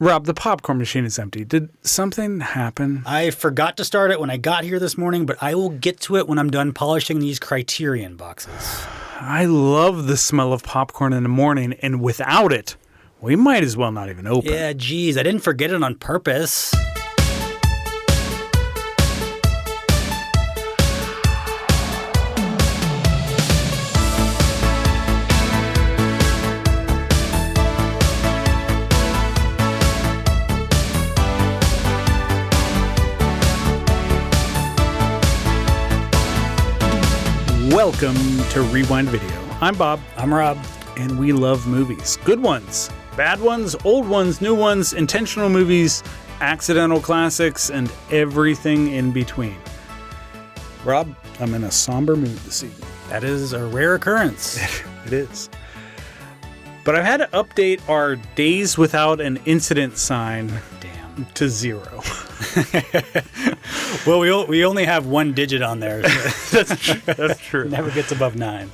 Rob, the popcorn machine is empty. Did something happen? I forgot to start it when I got here this morning, but I will get to it when I'm done polishing these Criterion boxes. I love the smell of popcorn in the morning, and without it, we might as well not even open. Yeah, geez, I didn't forget it on purpose. Welcome to Rewind Video. I'm Bob. I'm Rob. And we love movies. Good ones, bad ones, old ones, new ones, intentional movies, accidental classics, and everything in between. Rob, I'm in a somber mood this evening. That is a rare occurrence. It is. But I've had to update our days without an incident sign to 0. Well, we only have one digit on there. So That's true. Never gets above 9.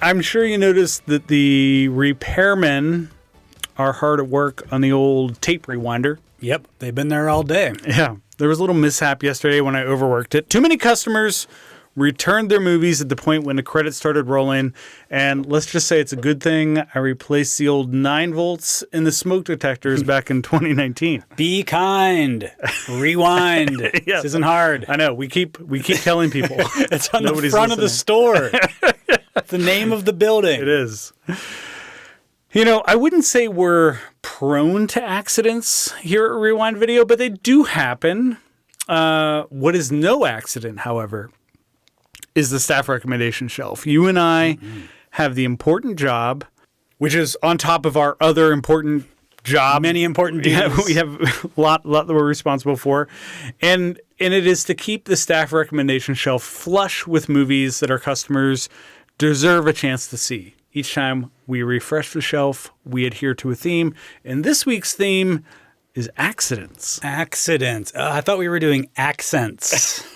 I'm sure you noticed that the repairmen are hard at work on the old tape rewinder. Yep, they've been there all day. Yeah, there was a little mishap yesterday when I overworked it. Too many customers returned their movies at the point when the credits started rolling. And let's just say it's a good thing I replaced the old 9 volts in the smoke detectors back in 2019. Be kind. Rewind. Yes. This isn't hard. I know. We keep telling people. It's on Nobody's the front of the store. It's the name of the building. It is. You know, I wouldn't say we're prone to accidents here at Rewind Video, but they do happen. What is no accident, however, is the staff recommendation shelf. You and I have the important job, which is on top of our other important job. Many important duties. Yeah, we have a lot that we're responsible for. And it is to keep the staff recommendation shelf flush with movies that our customers deserve a chance to see. Each time we refresh the shelf, we adhere to a theme. And this week's theme is accidents. Accidents. I thought we were doing accents.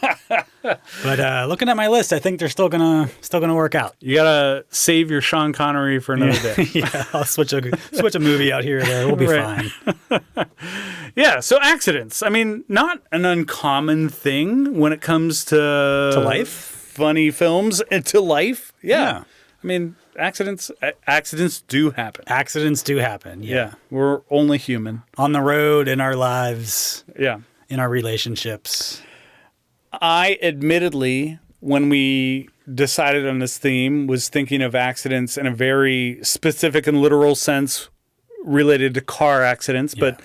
But looking at my list, I think they're still gonna work out. You gotta save your Sean Connery for another day. Yeah, I'll switch a movie out here or there. We'll be fine. Yeah, so accidents. I mean, not an uncommon thing when it comes to life, funny films, and to life. Yeah. I mean, accidents do happen. Accidents do happen. Yeah. We're only human. On the road, in our lives. Yeah. In our relationships. I admittedly, when we decided on this theme, was thinking of accidents in a very specific and literal sense related to car accidents. Yeah. But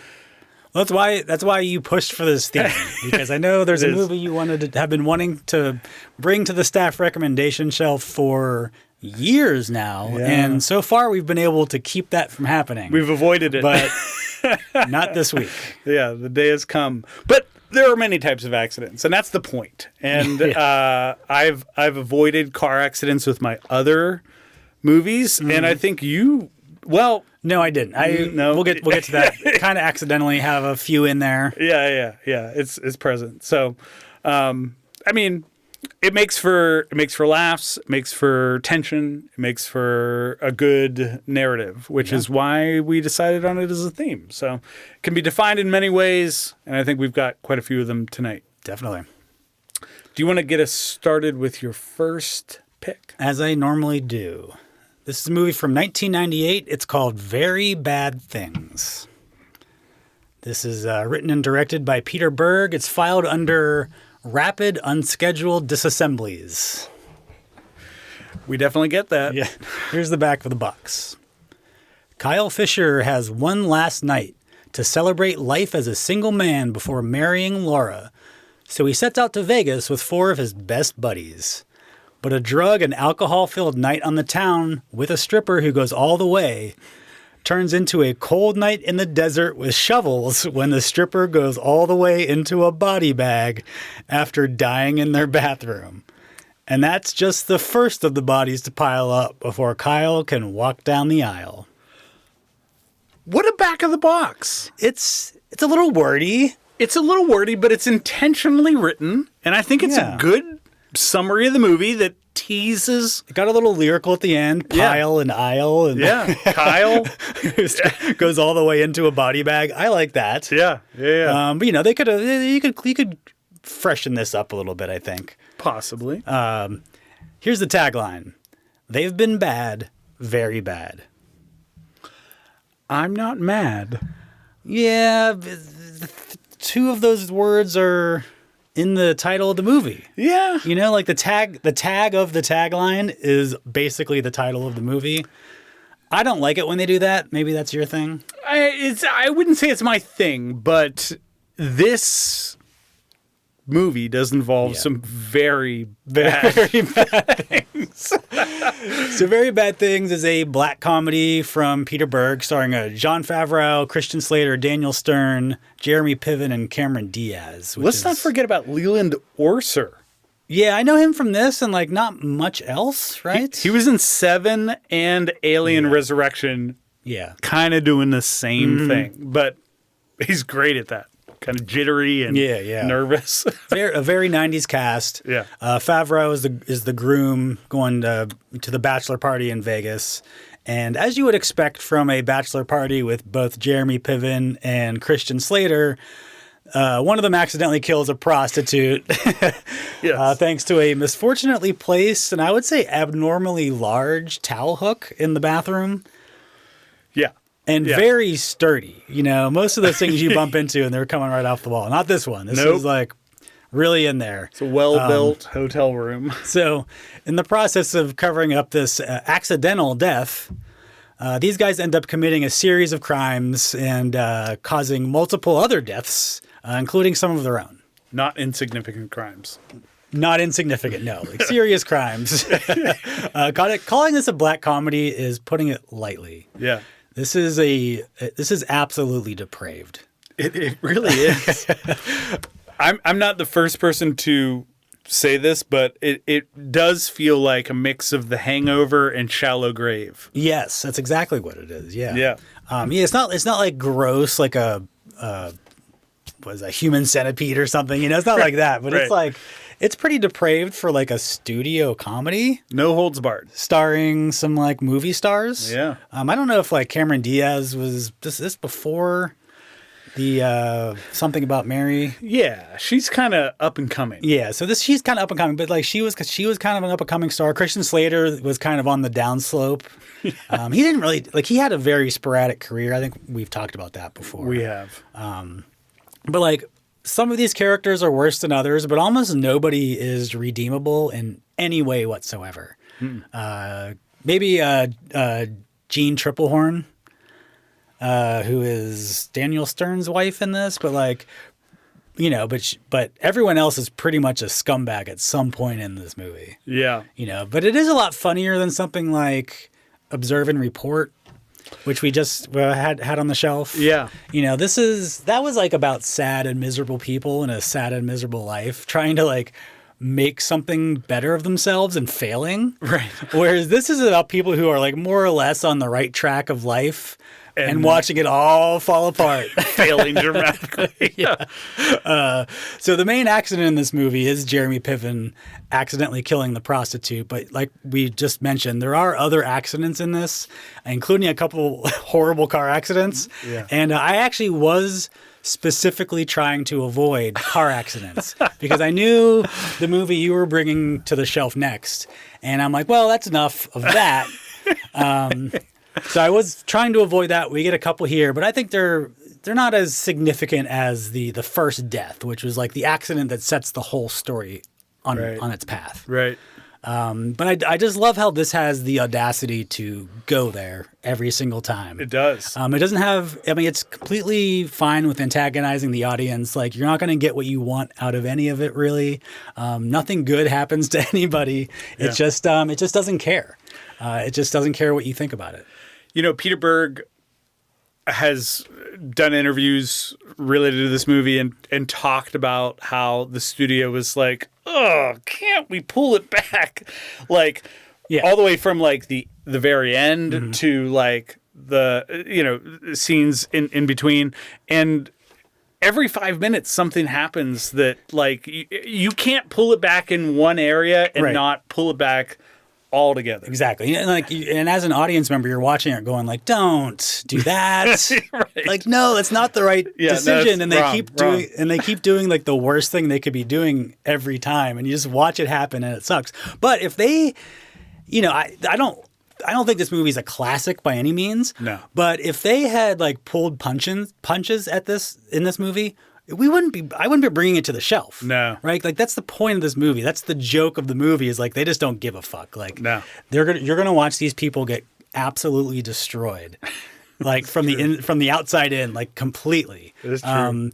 that's why you pushed for this theme, because I know there's a movie you have been wanting to bring to the staff recommendation shelf for years now, and so far we've been able to keep that from happening. We've avoided it, but not this week. Yeah, the day has come. But there are many types of accidents, and that's the point. And I've avoided car accidents with my other movies, and I think you. Well, no, I didn't. We'll get to that. Kind of accidentally have a few in there. Yeah. It's present. So, I mean, it makes for laughs. It makes for tension. It makes for a good narrative, which is why we decided on it as a theme. So, it can be defined in many ways, and I think we've got quite a few of them tonight. Definitely. Do you want to get us started with your first pick? As I normally do. This is a movie from 1998. It's called Very Bad Things. This is written and directed by Peter Berg. It's filed under Rapid Unscheduled Disassemblies. We definitely get that. Yeah. Here's the back of the box. Kyle Fisher has one last night to celebrate life as a single man before marrying Laura. So he sets out to Vegas with 4 of his best buddies. But a drug and alcohol-filled night on the town with a stripper who goes all the way turns into a cold night in the desert with shovels when the stripper goes all the way into a body bag after dying in their bathroom. And that's just the first of the bodies to pile up before Kyle can walk down the aisle. What a back of the box. It's a little wordy. It's a little wordy, but it's intentionally written. And I think it's a good summary of the movie that teases. It got a little lyrical at the end, pile and aisle. And Kyle. goes all the way into a body bag. I like that. Yeah. But, they could have, you could freshen this up a little bit, I think. Possibly. Here's the tagline. They've been bad, very bad. I'm not mad. Yeah, two of those words are in the title of the movie. Yeah. Like the tag of the tagline is basically the title of the movie. I don't like it when they do that. Maybe that's your thing. I wouldn't say it's my thing, but this movie does involve some very bad things. So Very Bad Things is a black comedy from Peter Berg starring Jon Favreau, Christian Slater, Daniel Stern, Jeremy Piven, and Cameron Diaz. Let's not forget about Leland Orser. Yeah, I know him from this and not much else, right? He was in Seven and Alien Resurrection. Yeah. Kind of doing the same thing, but he's great at that. Kind of jittery and nervous. A very 90s cast. Yeah. Favreau is the groom going to the bachelor party in Vegas. And as you would expect from a bachelor party with both Jeremy Piven and Christian Slater, one of them accidentally kills a prostitute thanks to a misfortunately placed and I would say abnormally large towel hook in the bathroom. Yeah. And very sturdy. Most of those things you bump into and they're coming right off the wall. Not this one. This is really in there. It's a well-built hotel room. So in the process of covering up this accidental death, these guys end up committing a series of crimes and causing multiple other deaths, including some of their own. Not insignificant crimes. Not insignificant, no. Serious crimes. Calling this a black comedy is putting it lightly. Yeah. This is absolutely depraved. It really is. I'm not the first person to say this, but it does feel like a mix of The Hangover and Shallow Grave. Yes, that's exactly what it is. Yeah. Yeah. It's not like gross like a Human Centipede or something. It's not like that, but it's pretty depraved for a studio comedy. No holds barred. Starring some movie stars. Yeah. I don't know if Cameron Diaz was this before the Something About Mary. Yeah, she's kind of up and coming. Yeah, so she's kind of up and coming, but she was kind of an up and coming star. Christian Slater was kind of on the downslope. He didn't really he had a very sporadic career. I think we've talked about that before. We have. But some of these characters are worse than others, but almost nobody is redeemable in any way whatsoever. Maybe Jean Triplehorn, who is Daniel Stern's wife in this, but but everyone else is pretty much a scumbag at some point in this movie. Yeah. But it is a lot funnier than something like Observe and Report, which we just had on the shelf. Yeah. That was about sad and miserable people in a sad and miserable life trying to make something better of themselves and failing. Right. Whereas this is about people who are more or less on the right track of life and watching it all fall apart. Failing dramatically. Yeah. So the main accident in this movie is Jeremy Piven accidentally killing the prostitute. But like we just mentioned, there are other accidents in this, including a couple horrible car accidents. Yeah. And I actually was specifically trying to avoid car accidents because I knew the movie you were bringing to the shelf next. And I'm like, well, that's enough of that. So I was trying to avoid that. We get a couple here, but I think they're not as significant as the first death, which was the accident that sets the whole story on its path. Right. But I just love how this has the audacity to go there every single time. It does. It doesn't have, it's completely fine with antagonizing the audience. You're not going to get what you want out of any of it, really. Nothing good happens to anybody. Yeah. It just doesn't care. It just doesn't care what you think about it. Peter Berg has done interviews related to this movie and talked about how the studio was like, oh, can't we pull it back? All the way from the very end to the scenes in between. And every 5 minutes something happens that like you can't pull it back in one area and not pull it back all together. Exactly. And as an audience member, you're watching it going like, don't do that. Right. Like, no, that's not the right decision. And they keep doing like the worst thing they could be doing every time. And you just watch it happen and it sucks. But if they, I don't think this movie's a classic by any means. No. But if they had like pulled punches in this movie, I wouldn't be bringing it to the shelf. No. Right? Like that's the point of this movie. That's the joke of the movie is like they just don't give a fuck. Like no. You're going to watch these people get absolutely destroyed. Like from the outside in, like completely. It is true.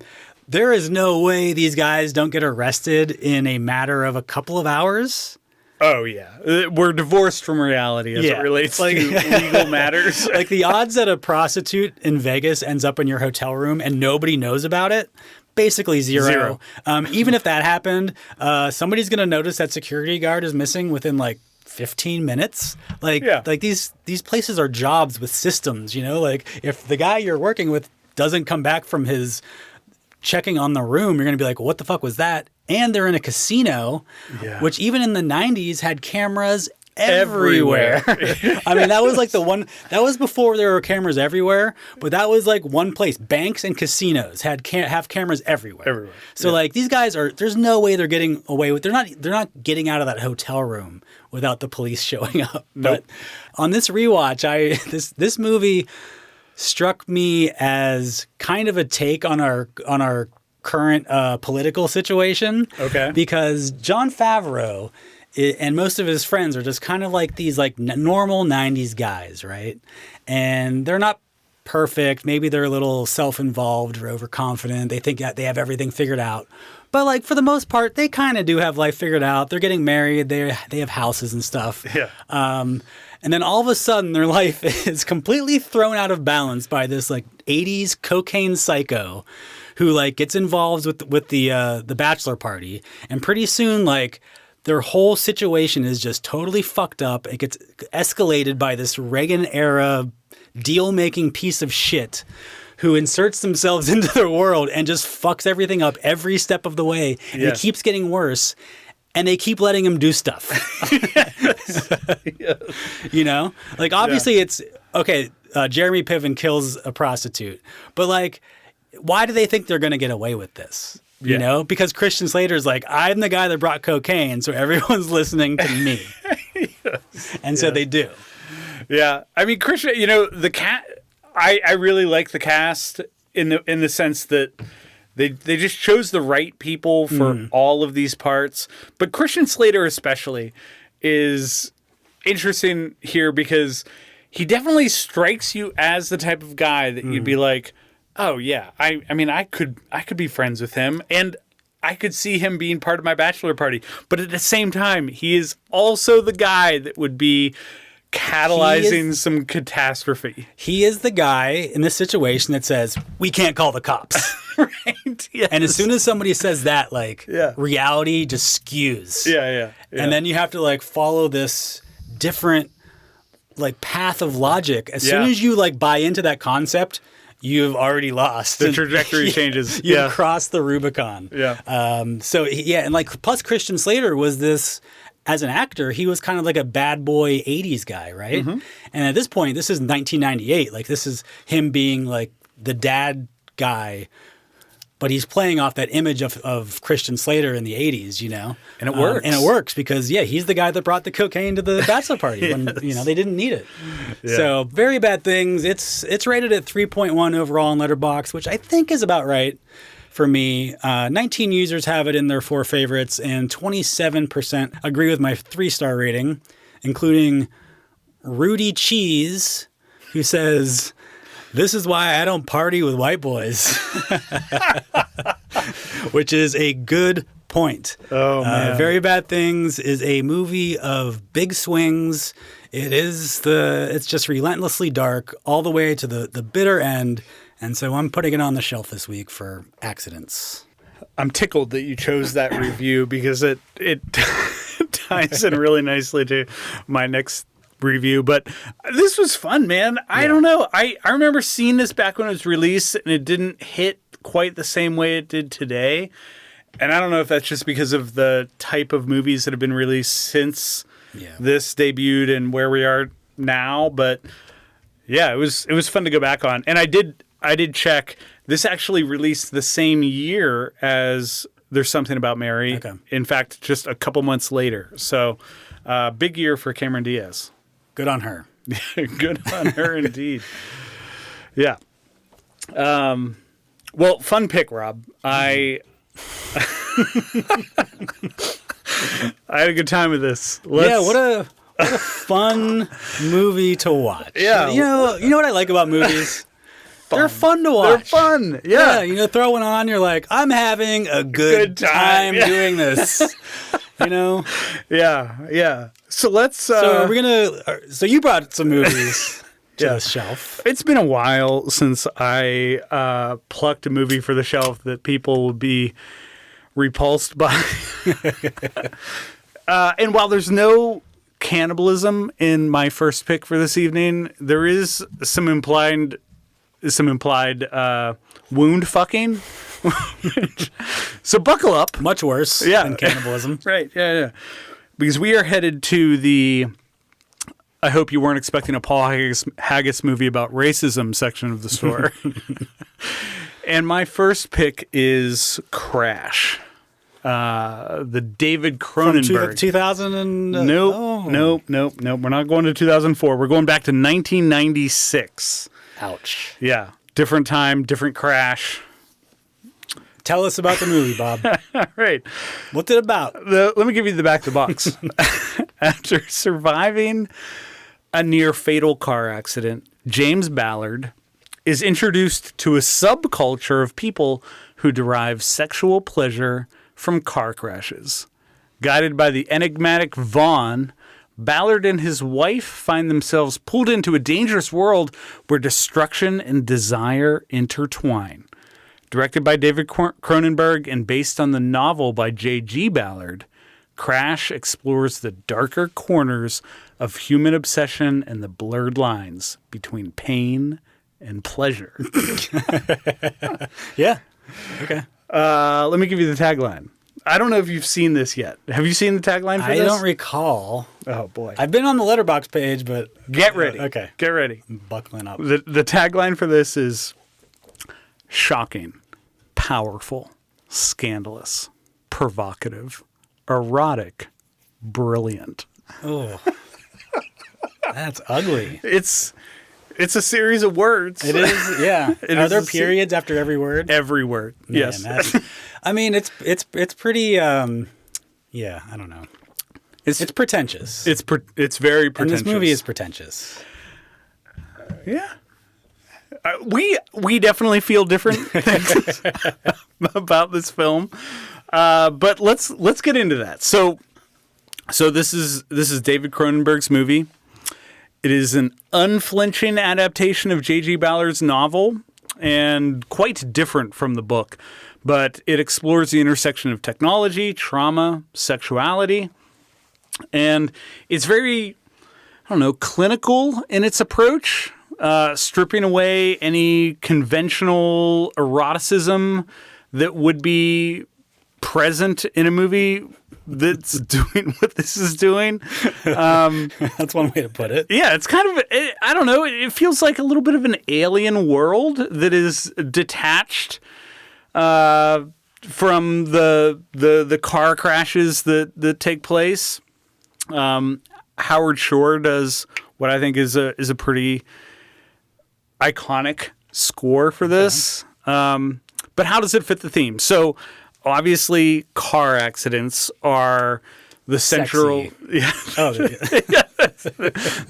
There is no way these guys don't get arrested in a matter of a couple of hours. Oh, yeah. We're divorced from reality as it relates to legal matters. Like the odds that a prostitute in Vegas ends up in your hotel room and nobody knows about it, basically zero. Even if that happened, somebody's going to notice that security guard is missing within like 15 minutes. Like these places are jobs with systems, Like if the guy you're working with doesn't come back from his checking on the room, you're going to be like, what the fuck was that? And they're in a casino, which even in the 90s had cameras everywhere. I mean, that was like that was before there were cameras everywhere, but that was like one place. Banks and casinos have cameras everywhere. So like these guys there's no way they're getting away with, they're not getting out of that hotel room without the police showing up. Nope. But on this rewatch, this movie struck me as kind of a take on our current political situation. Okay. Because Jon Favreau and most of his friends are just kind of like these like normal 90s guys, right? And they're not perfect. Maybe they're a little self-involved or overconfident. They think that they have everything figured out. But like for the most part, they kind of do have life figured out. They're getting married. They have houses and stuff. Yeah. And then all of a sudden, their life is completely thrown out of balance by this like 80s cocaine psycho who like gets involved with the bachelor party, and pretty soon like their whole situation is just totally fucked up. It gets escalated by this Reagan era deal making piece of shit who inserts themselves into their world and just fucks everything up every step of the way. And it keeps getting worse. And they keep letting him do stuff. Yes. Like obviously it's okay. Jeremy Piven kills a prostitute, but like, why do they think they're going to get away with this? Because Christian Slater's like, I'm the guy that brought cocaine, so everyone's listening to me. And so they do. Yeah. I mean, Christian, the cat, I really like the cast in the sense that they just chose the right people for all of these parts. But Christian Slater especially is interesting here because he definitely strikes you as the type of guy that you'd be like, oh yeah, I mean I could be friends with him and I could see him being part of my bachelor party. But at the same time, he is also the guy that would be catalyzing some catastrophe. He is the guy in this situation that says, we can't call the cops. Right? Yes. And as soon as somebody says that, like, reality just skews. Yeah. And then you have to, like, follow this different, like, path of logic. As soon as you, like, buy into that concept, you've already lost. The trajectory changes. You've crossed the Rubicon. Yeah. And, like, plus Christian Slater was this... As an actor, he was kind of like a bad boy 80s guy, right? And at this point, this is 1998. Like, this is him being like the dad guy, but he's playing off that image of Christian Slater in the 80s, And it works. And it works because, he's the guy that brought the cocaine to the bachelor party when, they didn't need it. Yeah. So, Very Bad Things. It's rated at 3.1 overall on Letterboxd, which I think is about right. For me, 19 users have it in their 4 favorites, and 27% agree with my 3-star rating, including Rudy Cheese, who says, "This is why I don't party with white boys," which is a good point. Oh, man. Very Bad Things is a movie of big swings. It's just relentlessly dark all the way to the bitter end. And so I'm putting it on the shelf this week for accidents. I'm tickled that you chose that review because it ties in really nicely to my next review, but this was fun, man. I don't know. I remember seeing this back when it was released, and it didn't hit quite the same way it did today. And I don't know if that's just because of the type of movies that have been released since this debuted and where we are now, but yeah, it was fun to go back on. And I did check. This actually released the same year as There's Something About Mary. Okay. In fact, just a couple months later. So, big year for Cameron Diaz. Good on her. Good on her indeed. Yeah. Well, fun pick, Rob. I had a good time with this. What a fun movie to watch. Yeah. You know what I like about movies? They're fun to watch. They're fun. Yeah. Throw one on, you're like, I'm having a good time doing this. Yeah. So let's So you brought some movies to the shelf. It's been a while since I plucked a movie for the shelf that people will be repulsed by. And while there's no cannibalism in my first pick for this evening, there is some implied wound fucking. So buckle up. Much worse than cannibalism. Right. Yeah. Because we are headed to the I hope you weren't expecting a Paul Haggis movie about racism section of the store. And my first pick is Crash. The David Cronenberg. From 2000 and... Nope. We're not going to 2004. We're going back to 1996. Ouch. Yeah. Different time, different Crash. Tell us about the movie, Bob. All right. What's it about? Let me give you the back of the box. After surviving a near-fatal car accident, James Ballard is introduced to a subculture of people who derive sexual pleasure from car crashes. Guided by the enigmatic Vaughn, Ballard and his wife find themselves pulled into a dangerous world where destruction and desire intertwine. Directed by David Cronenberg and based on the novel by J.G. Ballard, Crash explores the darker corners of human obsession and the blurred lines between pain and pleasure. Yeah. Okay. Let me give you the tagline. I don't know if you've seen this yet. Have you seen the tagline for this? I don't recall. Oh, boy. I've been on the Letterboxd page, but... Get ready. Okay. Get ready. I'm buckling up. The tagline for this is shocking, powerful, scandalous, provocative, erotic, brilliant. Oh. That's ugly. It's a series of words. It is, yeah. Are there periods after every word? Every word. Man, Yes. I mean, it's pretty. I don't know. It's pretentious. It's very pretentious. And this movie is pretentious. Yeah. We definitely feel different things about this film, but let's get into that. So this is David Cronenberg's movie. It is an unflinching adaptation of J.G. Ballard's novel and quite different from the book, but it explores the intersection of technology, trauma, sexuality, and it's very, clinical in its approach, stripping away any conventional eroticism that would be present in a movie that's doing what this is doing. That's one way to put it. Yeah, it's kind of, I don't know, it feels like a little bit of an alien world that is detached from the car crashes that take place. Howard Shore does what I think is a pretty iconic score for this. But how does it fit the theme? So obviously, car accidents are the central. Yeah. Oh,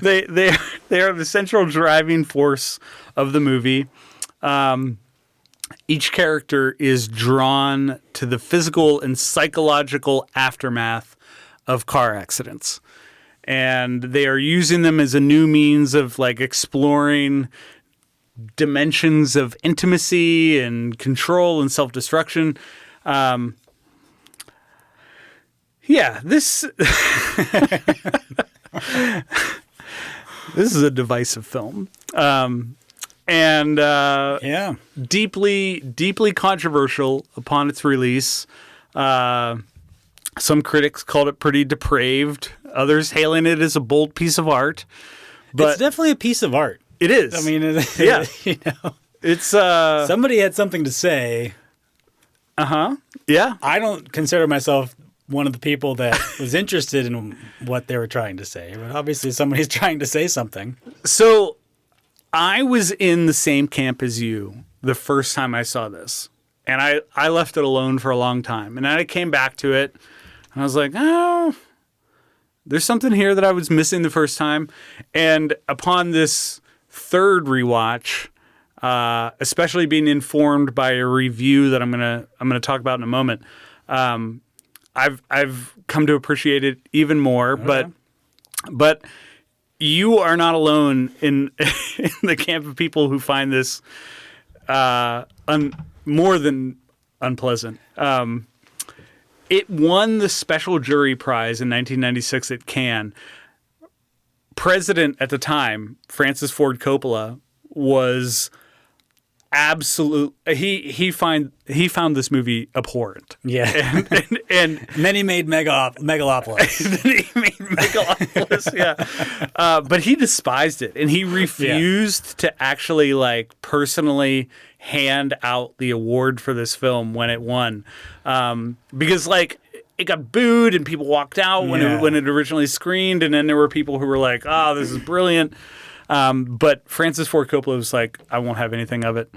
they are the central driving force of the movie. Each character is drawn to the physical and psychological aftermath of car accidents, and they are using them as a new means of exploring dimensions of intimacy and control and self-destruction. This is a divisive film. And deeply controversial upon its release. Some critics called it pretty depraved. Others hailing it as a bold piece of art. But it's definitely a piece of art. It is. I mean, yeah. You know, it's somebody had something to say. Yeah. I don't consider myself one of the people that was interested in what they were trying to say, but obviously somebody's trying to say something. So I was in the same camp as you the first time I saw this, and I left it alone for a long time, and then I came back to it, and I was like, oh, there's something here that I was missing the first time, and upon this third rewatch, especially being informed by a review that I'm gonna talk about in a moment, I've come to appreciate it even more. Okay. But you are not alone in the camp of people who find this more than unpleasant. It won the Special Jury Prize in 1996 at Cannes. President at the time, Francis Ford Coppola, was absolute. He found this movie abhorrent. Yeah, and then he made Megalopolis. Then he made Megalopolis. Yeah, but he despised it, and he refused to actually personally hand out the award for this film when it won, because it got booed and people walked out when it originally screened, and then there were people who were like, "Oh, this is brilliant." But Francis Ford Coppola was like, I won't have anything of it.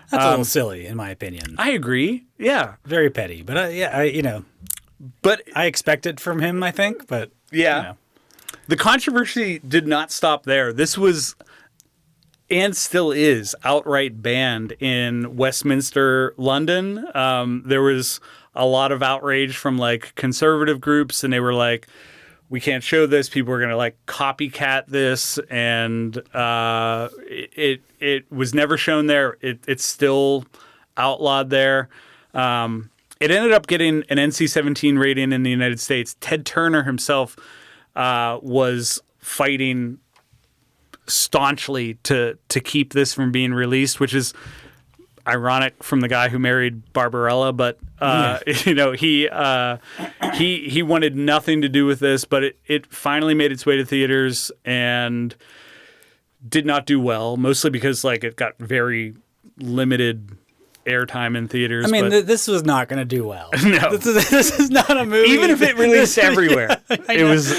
That's a little silly, in my opinion. I agree. Yeah. Very petty. But, But I expect it from him, I think. But, yeah. The controversy did not stop there. This was, and still is, outright banned in Westminster, London. There was a lot of outrage from, conservative groups, and they were like, we can't show this. People are going to copycat this, and it was never shown there. It's still outlawed there. It ended up getting an NC-17 rating in the United States. Ted Turner himself was fighting staunchly to keep this from being released, which is ironic from the guy who married Barbarella, but he wanted nothing to do with this, but it finally made its way to theaters and did not do well, mostly because it got very limited airtime in theaters. I mean, this was not going to do well. No, this is not a movie. Even if it released everywhere, it was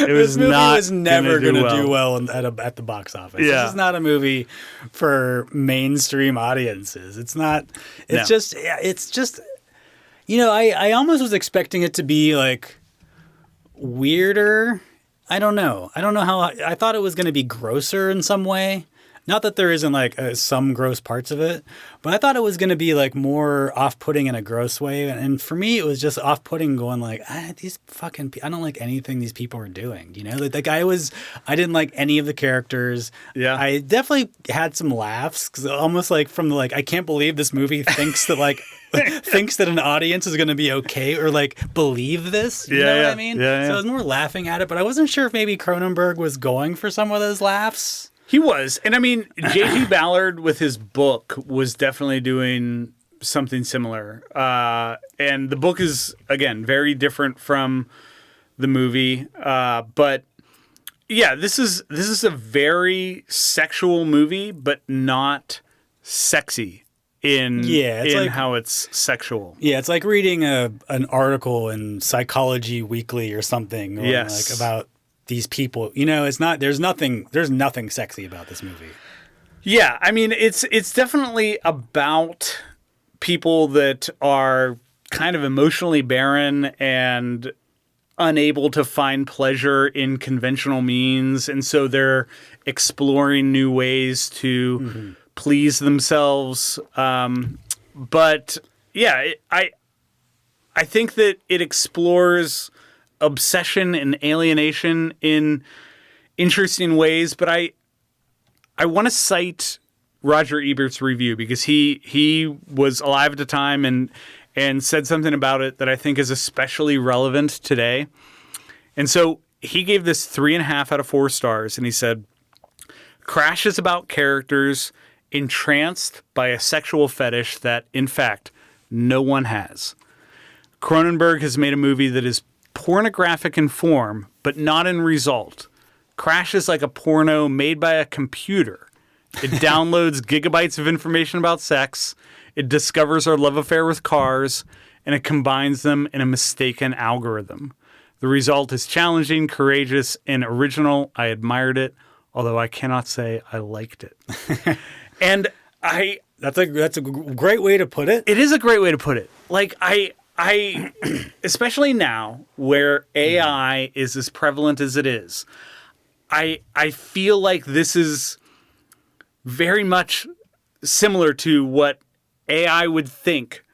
never going to do well at the box office. Yeah. This is not a movie for mainstream audiences. It's not. It's just. I almost was expecting it to be weirder. I don't know how. I thought it was going to be grosser in some way. Not that there isn't some gross parts of it, but I thought it was going to be more off-putting in a gross way. And for me, it was just off-putting going these fucking, I don't like anything these people are doing. I didn't like any of the characters. Yeah. I definitely had some laughs because almost from I can't believe this movie thinks that thinks that an audience is going to be okay or believe this. You know what I mean? Yeah. So I was more laughing at it, but I wasn't sure if maybe Cronenberg was going for some of those laughs. He was. And I mean, J.G. Ballard with his book was definitely doing something similar. And the book is, again, very different from the movie. But yeah, this is a very sexual movie, but not sexy in how it's sexual. Yeah, it's like reading an article in Psychology Weekly or something. Yes. About these people, it's not. There's nothing sexy about this movie. Yeah, I mean, it's definitely about people that are kind of emotionally barren and unable to find pleasure in conventional means, and so they're exploring new ways to please themselves. But yeah, I think that it explores obsession and alienation in interesting ways, but I want to cite Roger Ebert's review because he was alive at the time and said something about it that I think is especially relevant today. And so he gave this 3.5 out of 4 stars, and he said, Crash is about characters entranced by a sexual fetish that, in fact, no one has. Cronenberg has made a movie that is pornographic in form, but not in result. Crash is like a porno made by a computer. It downloads gigabytes of information about sex, it discovers our love affair with cars, and it combines them in a mistaken algorithm. The result is challenging, courageous, and original. I admired it, although I cannot say I liked it. And That's a great way to put it. It is a great way to put it. Like, I especially now where AI is as prevalent as it is, I feel like this is very much similar to what AI would think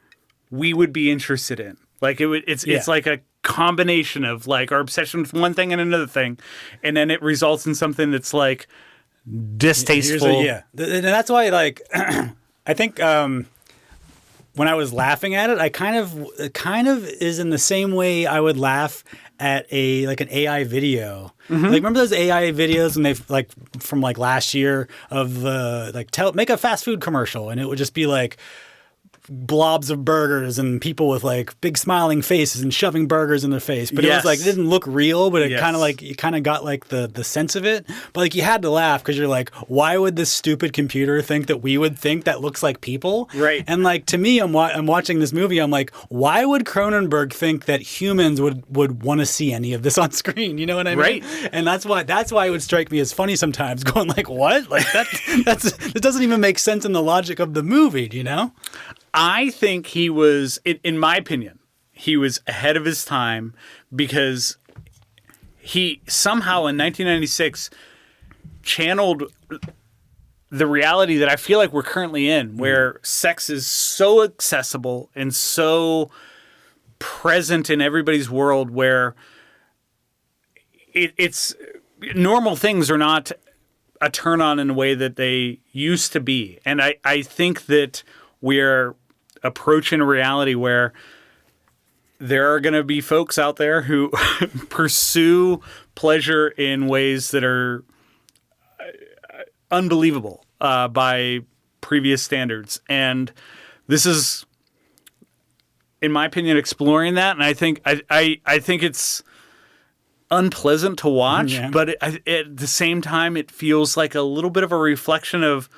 we would be interested in. Like it's like a combination of like our obsession with one thing and another thing, and then it results in something that's like distasteful. And that's why, like, I think when I was laughing at it, it kind of is in the same way I would laugh at an AI video. Mm-hmm. Like, remember those AI videos when they've like from like last year of make a fast food commercial, and it would just be like blobs of burgers and people with like big smiling faces and shoving burgers in their face. But it was like, it didn't look real, but it kind of like, you kind of got like the sense of it. But like you had to laugh because you're like, why would this stupid computer think that we would think that looks like people? Right. And like, to me, I'm watching this movie. I'm like, why would Cronenberg think that humans would want to see any of this on screen? You know what I mean? Right. And that's why it would strike me as funny sometimes, going like, what? Like it doesn't even make sense in the logic of the movie, do you know? I think he was, in my opinion, he was ahead of his time because he somehow in 1996 channeled the reality that I feel like we're currently in, where sex is so accessible and so present in everybody's world, where it's normal things are not a turn on in a way that they used to be. And I think that we're approaching a reality where there are going to be folks out there who pursue pleasure in ways that are unbelievable by previous standards. And this is, in my opinion, exploring that. And I think it's unpleasant to watch, but at the same time, it feels like a little bit of a reflection of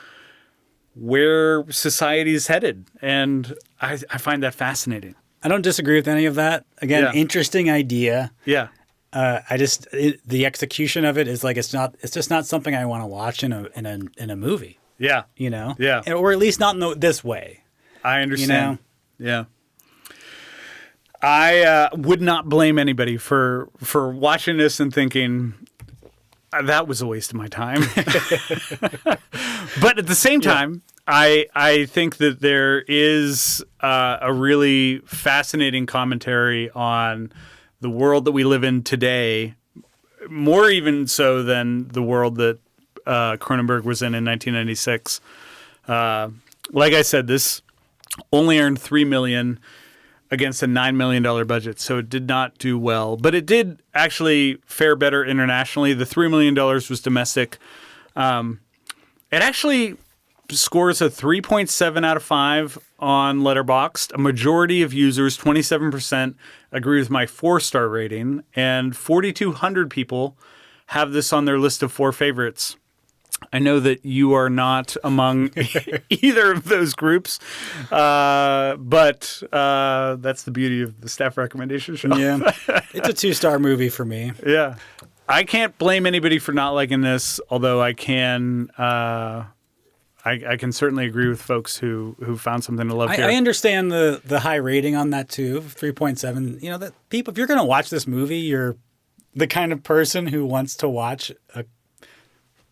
where society is headed. And I find that fascinating. I don't disagree with any of that. Again, interesting idea. Yeah. The execution of it is like, it's just not something I want to watch in a movie. Yeah. You know? Yeah. Or at least not in this way. I understand. You know? Yeah. I would not blame anybody for watching this and thinking, that was a waste of my time. But at the same time, I think that there is a really fascinating commentary on the world that we live in today, more even so than the world that Cronenberg was in 1996. Like I said, this only earned $3 million against a $9 million budget, so it did not do well. But it did actually fare better internationally. The $3 million was domestic. It actually scores a 3.7 out of 5 on Letterboxd. A majority of users, 27%, agree with my 4-star rating, and 4,200 people have this on their list of 4 favorites. I know that you are not among either of those groups, but that's the beauty of the staff recommendation show. Yeah, it's a 2-star movie for me. Yeah, I can't blame anybody for not liking this, although I can. I can certainly agree with folks who found something to love here. I understand the high rating on that too, 3.7. You know, that people, if you're going to watch this movie, you're the kind of person who wants to watch a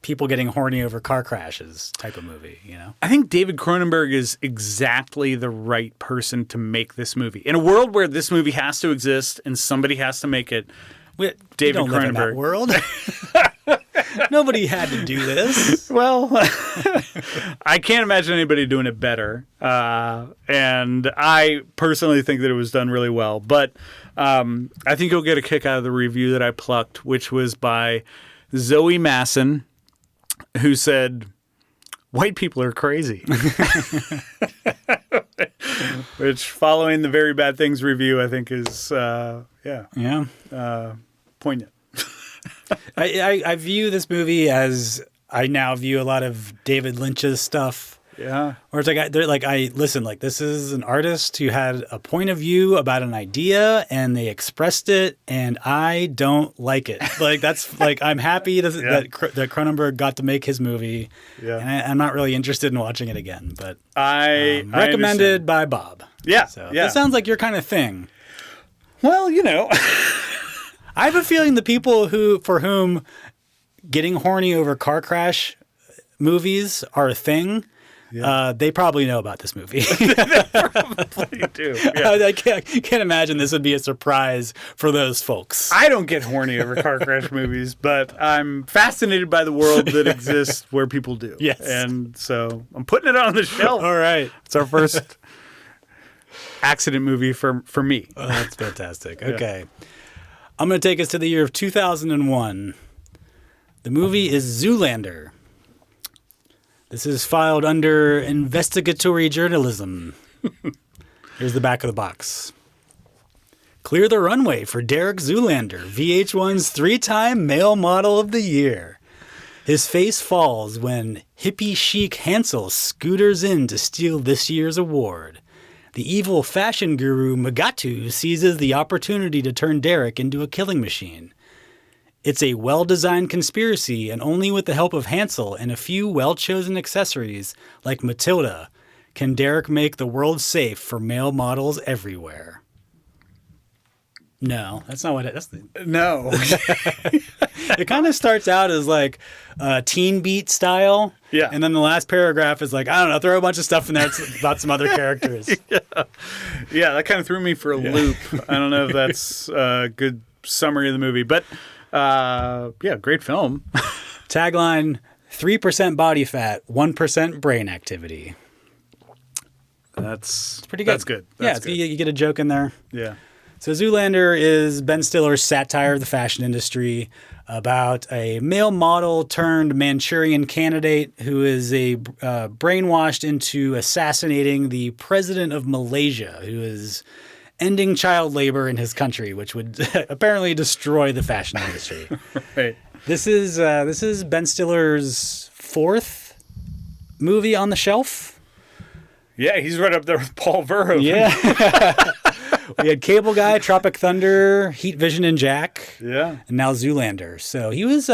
people getting horny over car crashes type of movie, you know? I think David Cronenberg is exactly the right person to make this movie. In a world where this movie has to exist and somebody has to make it, David don't Cronenberg. Live in that world. Nobody had to do this. Well, I can't imagine anybody doing it better. And I personally think that it was done really well. But I think you'll get a kick out of the review that I plucked, which was by Zoe Masson. who said, "White people are crazy." Which, following the Very Bad Things review, I think is, poignant. I view this movie as I now view a lot of David Lynch's stuff. Yeah. Or it's like, listen, like, this is an artist who had a point of view about an idea and they expressed it, and I don't like it. Like, that's like, I'm happy that Cronenberg got to make his movie. Yeah. And I'm not really interested in watching it again, but I recommended by Bob. Yeah. So yeah. It sounds like your kind of thing. Well, you know, I have a feeling the people for whom getting horny over car crash movies are a thing. Yeah. They probably know about this movie. They probably do. Yeah. I can't imagine this would be a surprise for those folks. I don't get horny over car crash movies, but I'm fascinated by the world that exists where people do. Yes. And so I'm putting it on the shelf. All right. It's our first accident movie for me. Oh, that's fantastic. Okay. Yeah. I'm going to take us to the year of 2001. The movie is Zoolander. This is filed under investigatory journalism. Here's the back of the box. Clear the runway for Derek Zoolander, VH1's 3-time Male Model of the Year. His face falls when hippie chic Hansel scooters in to steal this year's award. The evil fashion guru Magatu seizes the opportunity to turn Derek into a killing machine. It's a well-designed conspiracy, and only with the help of Hansel and a few well-chosen accessories, like Matilda, can Derek make the world safe for male models everywhere. No, that's not what it is. No. It kind of starts out as like teen beat style. Yeah. And then the last paragraph is like, I don't know, throw a bunch of stuff in there about some other characters. Yeah, that kind of threw me for a loop. I don't know if that's a good summary of the movie, but great film. Tagline, 3% body fat, 1% brain activity. That's pretty good. That's good. That's good. You get a joke in there. Yeah. So Zoolander is Ben Stiller's satire of the fashion industry about a male model turned Manchurian candidate who is brainwashed into assassinating the president of Malaysia, who is ending child labor in his country, which would apparently destroy the fashion industry. Right. This is Ben Stiller's 4th movie on the shelf. Yeah, he's right up there with Paul Verhoeven. Yeah. We had Cable Guy, Tropic Thunder, Heat Vision, and Jack. Yeah. And now Zoolander. So he's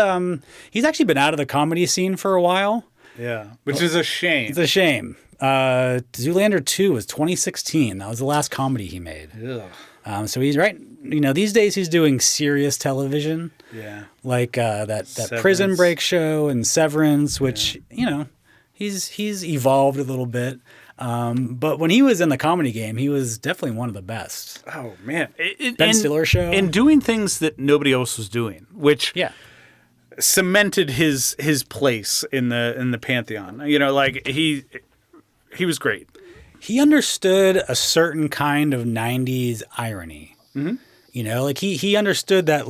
actually been out of the comedy scene for a while. Yeah. Which is a shame. It's a shame. Zoolander 2 was 2016. That was the last comedy he made. Yeah. So he's right. You know, these days he's doing serious television. Yeah. Like that Prison Break show and Severance, which, he's evolved a little bit. But when he was in the comedy game, he was definitely one of the best. Oh man, Ben Stiller show, and doing things that nobody else was doing, which cemented his place in the pantheon. You know, like he was great. He understood a certain kind of '90s irony. Mm-hmm. You know, like he understood that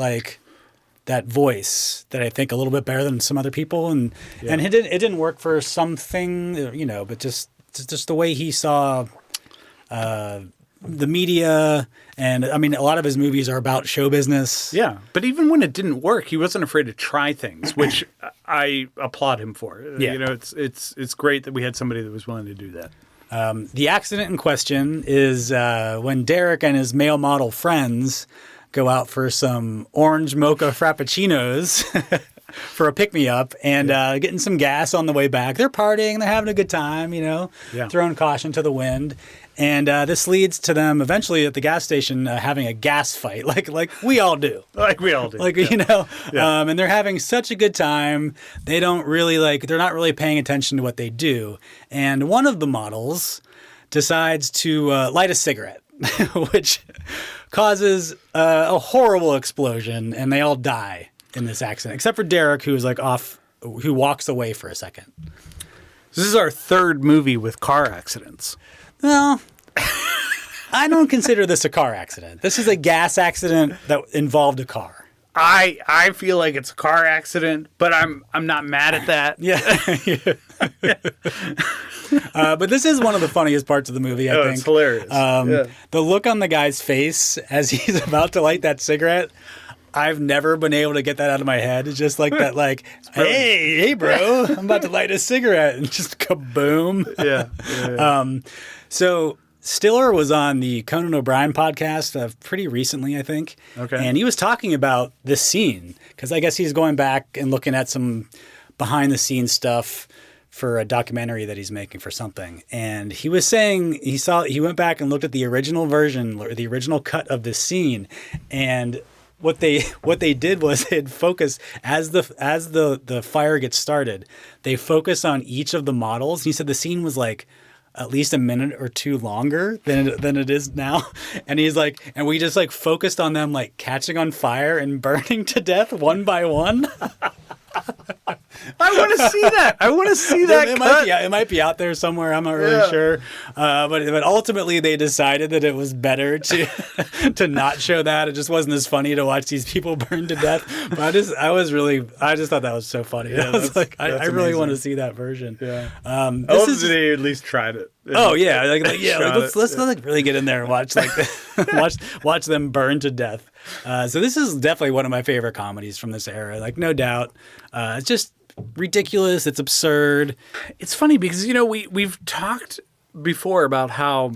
that voice that I think a little bit better than some other people, and it didn't work for something, but just the way he saw the media. And I mean, a lot of his movies are about show business. Yeah. But even when it didn't work, he wasn't afraid to try things, which I applaud him for. Yeah. You know, it's great that we had somebody that was willing to do that. The accident in question is when Derek and his male model friends go out for some orange mocha frappuccinos for a pick-me-up and getting some gas on the way back. They're partying, they're having a good time, throwing caution to the wind. And this leads to them eventually at the gas station having a gas fight, like we all do. Like we all do. And they're having such a good time. They don't really they're not really paying attention to what they do. And one of the models decides to light a cigarette, which causes a horrible explosion, and they all die in this accident, except for Derek, who is who walks away for a second. This is our third movie with car accidents. Well, I don't consider this a car accident. This is a gas accident that involved a car. I feel like it's a car accident, but I'm not mad at that. Yeah. But this is one of the funniest parts of the movie, I think. It's hilarious. The look on the guy's face as he's about to light that cigarette, I've never been able to get that out of my head. It's just like that, like, hey, bro, I'm about to light a cigarette, and just kaboom. Yeah. So Stiller was on the Conan O'Brien podcast pretty recently, I think. Okay. And he was talking about this scene because I guess he's going back and looking at some behind the scenes stuff for a documentary that he's making for something. And he was saying he went back and looked at the original version or the original cut of this scene, and what they did was they'd focus as the fire gets started, they focus on each of the models. He said the scene was like at least a minute or two longer than it is now. And he's like, and we just like focused on them like catching on fire and burning to death one by one. I want to see that. I want to see that. It might be out there somewhere. I'm not really sure. But ultimately, they decided that it was better to not show that. It just wasn't as funny to watch these people burn to death. But I just thought that was so funny. Yeah, I was like, I really amazing. want to see that version. Yeah. They at least tried it. Let's like really get in there and watch watch them burn to death. So this is definitely one of my favorite comedies from this era, like no doubt. It's just ridiculous. It's absurd. It's funny because we've talked before about how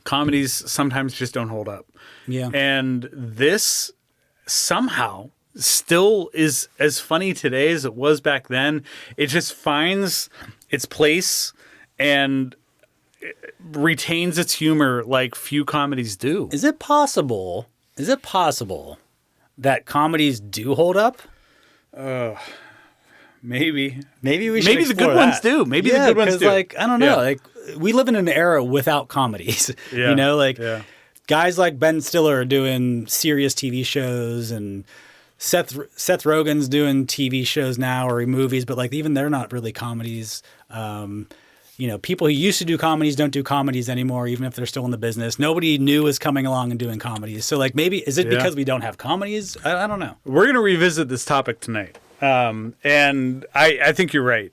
comedies sometimes just don't hold up. Yeah, and this somehow still is as funny today as it was back then. It just finds its place and retains its humor like few comedies do. Is it possible that comedies do hold up? Maybe we should. Maybe the good ones do. Maybe the good ones do. Like, I don't know. Like, we live in an era without comedies. Yeah. Guys like Ben Stiller are doing serious TV shows, and Seth Rogen's doing TV shows now or movies, but like even they're not really comedies. People who used to do comedies don't do comedies anymore, even if they're still in the business. Nobody new is coming along and doing comedies. So like maybe is it because we don't have comedies? I don't know. We're going to revisit this topic tonight. And I think you're right.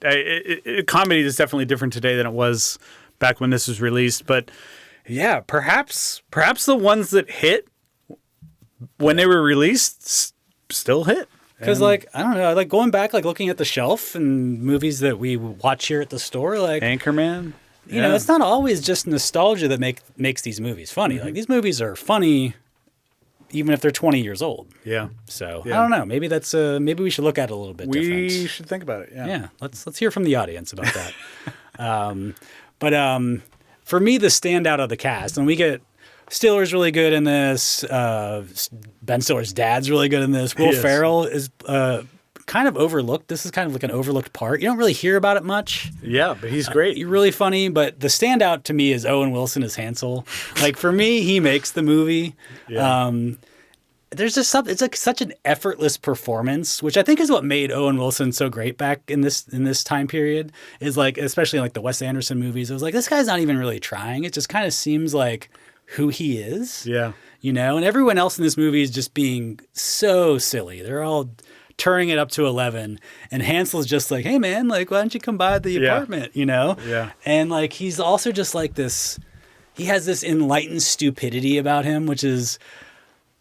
Comedy is definitely different today than it was back when this was released. But yeah, perhaps the ones that hit when they were released still hit. Because, like, I don't know, like going back, like looking at the shelf and movies that we watch here at the store, like Anchorman. You know, it's not always just nostalgia that makes these movies funny. Mm-hmm. Like, these movies are funny even if they're 20 years old. Yeah. So, I don't know. Maybe that's maybe we should look at it a little bit different. We should think about it, yeah. Yeah, let's hear from the audience about that. But for me, the standout of the cast, and we get Stiller's really good in this. Ben Stiller's dad's really good in this. Will Ferrell is kind of overlooked. This is kind of like an overlooked part. You don't really hear about it much. Yeah, but he's great. He's really funny, but the standout to me is Owen Wilson as Hansel. Like, for me, he makes the movie. Yeah. There's just something. It's like such an effortless performance, which I think is what made Owen Wilson so great back in this time period. Is like, especially like the Wes Anderson movies. It was like, this guy's not even really trying. It just kind of seems like who he is. Yeah. You know, and everyone else in this movie is just being so silly. They're all turning it up to 11, and Hansel's just like, hey man, like, why don't you come by the apartment, you know? Yeah. And like, he's also just like this, he has this enlightened stupidity about him, which is,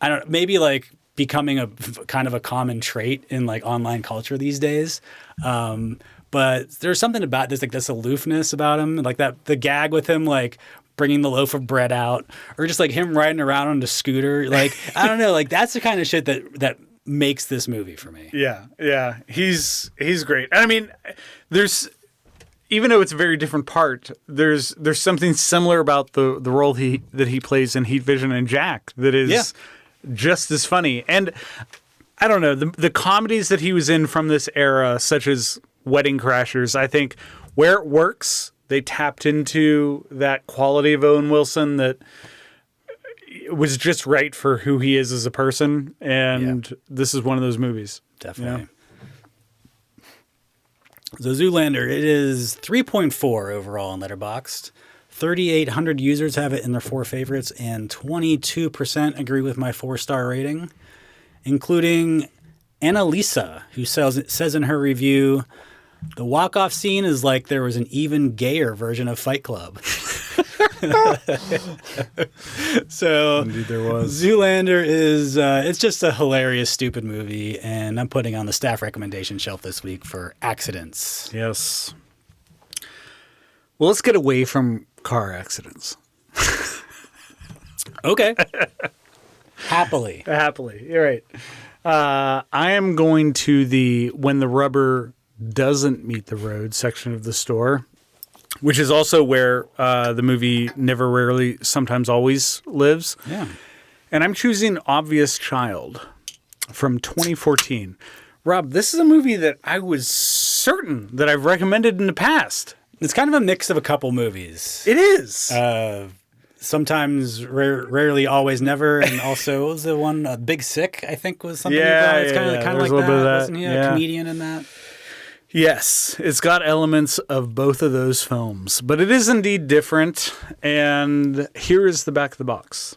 I don't know, maybe like becoming a kind of a common trait in like online culture these days. But there's something about this, like this aloofness about him, like that, the gag with him, like bringing the loaf of bread out, or just like him riding around on the scooter. Like, I don't know, like that's the kind of shit that makes this movie for me. Yeah. Yeah. He's great. I mean, there's, even though it's a very different part, there's something similar about the role that he plays in Heat Vision and Jack that is just as funny. And I don't know, the comedies that he was in from this era, such as Wedding Crashers, I think where it works, they tapped into that quality of Owen Wilson that was just right for who he is as a person. And this is one of those movies. Definitely. You know? So Zoolander, it is 3.4 overall on Letterboxd. 3,800 users have it in their 4 favorites, and 22% agree with my 4-star rating. including Annalisa, who says in her review, the walk-off scene is like there was an even gayer version of Fight Club. So Indeed there was. Zoolander is it's just a hilarious, stupid movie, and I'm putting on the staff recommendation shelf this week for accidents. Yes. Well, let's get away from car accidents. Okay. Happily. You're right. I am going to the when the rubber doesn't meet the road section of the store, which is also where the movie Never, Rarely, Sometimes, Always lives. Yeah. And I'm choosing Obvious Child from 2014. Rob, this is a movie that I was certain that I've recommended in the past. It's kind of a mix of a couple movies. It is. Sometimes, rarely, always, never, and also what was the one Big Sick? I think was something. Yeah, it's kind of like There's that. a little bit of that. Wasn't he a comedian in that? Yes, it's got elements of both of those films, but it is indeed different. And here is the back of the box.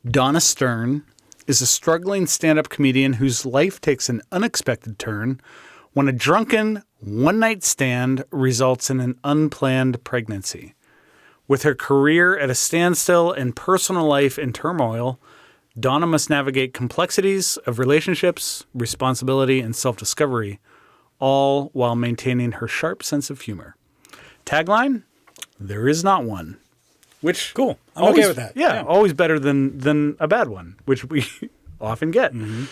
Donna Stern is a struggling stand-up comedian whose life takes an unexpected turn when a drunken one-night stand results in an unplanned pregnancy. With her career at a standstill and personal life in turmoil, Donna must navigate complexities of relationships, responsibility, and self-discovery, all while maintaining her sharp sense of humor. Tagline, there is not one. Which, cool. I'm always, okay with that. Yeah, always better than a bad one, which we often get. Mm-hmm.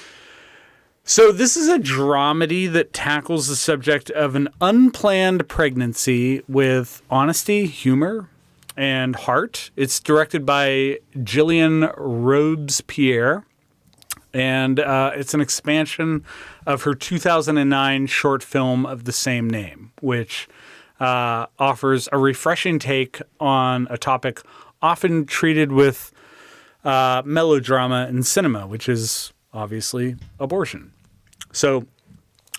So this is a dramedy that tackles the subject of an unplanned pregnancy with honesty, humor, and heart. It's directed by Gillian Robespierre, and it's an expansion of her 2009 short film of the same name, which offers a refreshing take on a topic often treated with melodrama in cinema, which is obviously abortion. So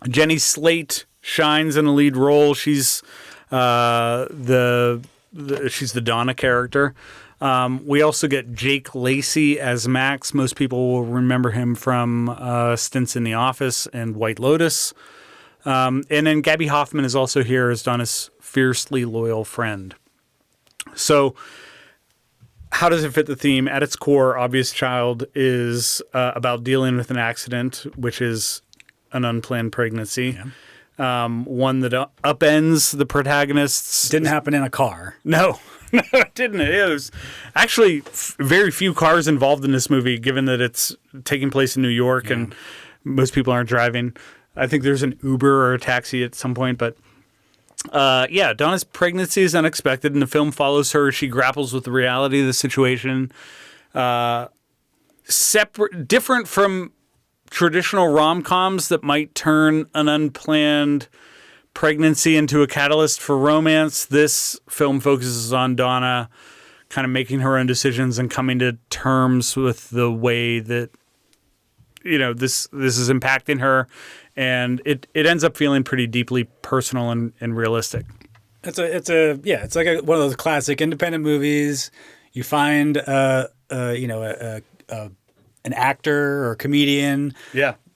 Jenny Slate shines in a lead role. She's she's the Donna character. We also get Jake Lacey as Max. Most people will remember him from stints in The Office and White Lotus. And then Gabby Hoffman is also here as Donna's fiercely loyal friend. So how does it fit the theme? At its core, Obvious Child is about dealing with an accident, which is an unplanned pregnancy. Yeah. One that upends the protagonists. Didn't happen in a car. No, it didn't. It was actually very few cars involved in this movie, given that it's taking place in New York and most people aren't driving. I think there's an Uber or a taxi at some point, but Donna's pregnancy is unexpected, and the film follows her. She grapples with the reality of the situation. Different from traditional rom-coms that might turn an unplanned pregnancy into a catalyst for romance, this film focuses on Donna kind of making her own decisions and coming to terms with the way that, this is impacting her. And it ends up feeling pretty deeply personal and realistic. It's like one of those classic independent movies. You find an actor or comedian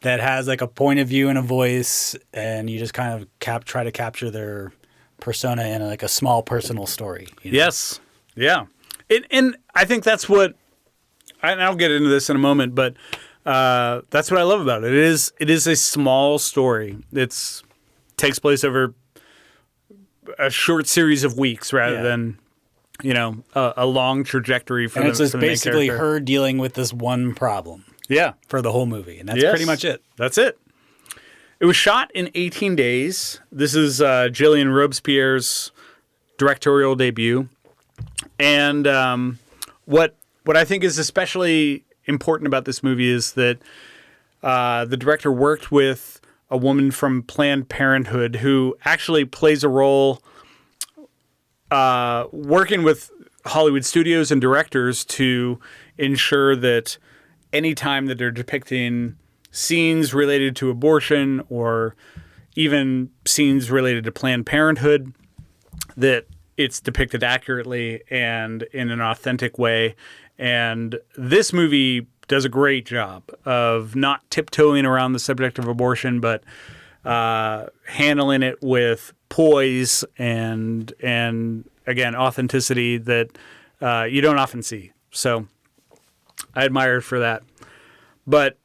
that has like a point of view and a voice, and you just kind of try to capture their persona in like a small personal story. Yes. Yeah. And I think that's what, and I'll get into this in a moment, but that's what I love about it. It is a small story. It takes place over a short series of weeks rather than a long trajectory for and it's just for the main basically character. her dealing with this one problem. Yeah. For the whole movie. And that's pretty much it. That's it. It was shot in 18 days. This is Gillian Robespierre's directorial debut. And what I think is especially important about this movie is that the director worked with a woman from Planned Parenthood who actually plays a role working with Hollywood studios and directors to ensure that any time that they're depicting scenes related to abortion or even scenes related to Planned Parenthood, that it's depicted accurately and in an authentic way. And this movie does a great job of not tiptoeing around the subject of abortion, but handling it with poise and again, authenticity that you don't often see. So I admire her for that. But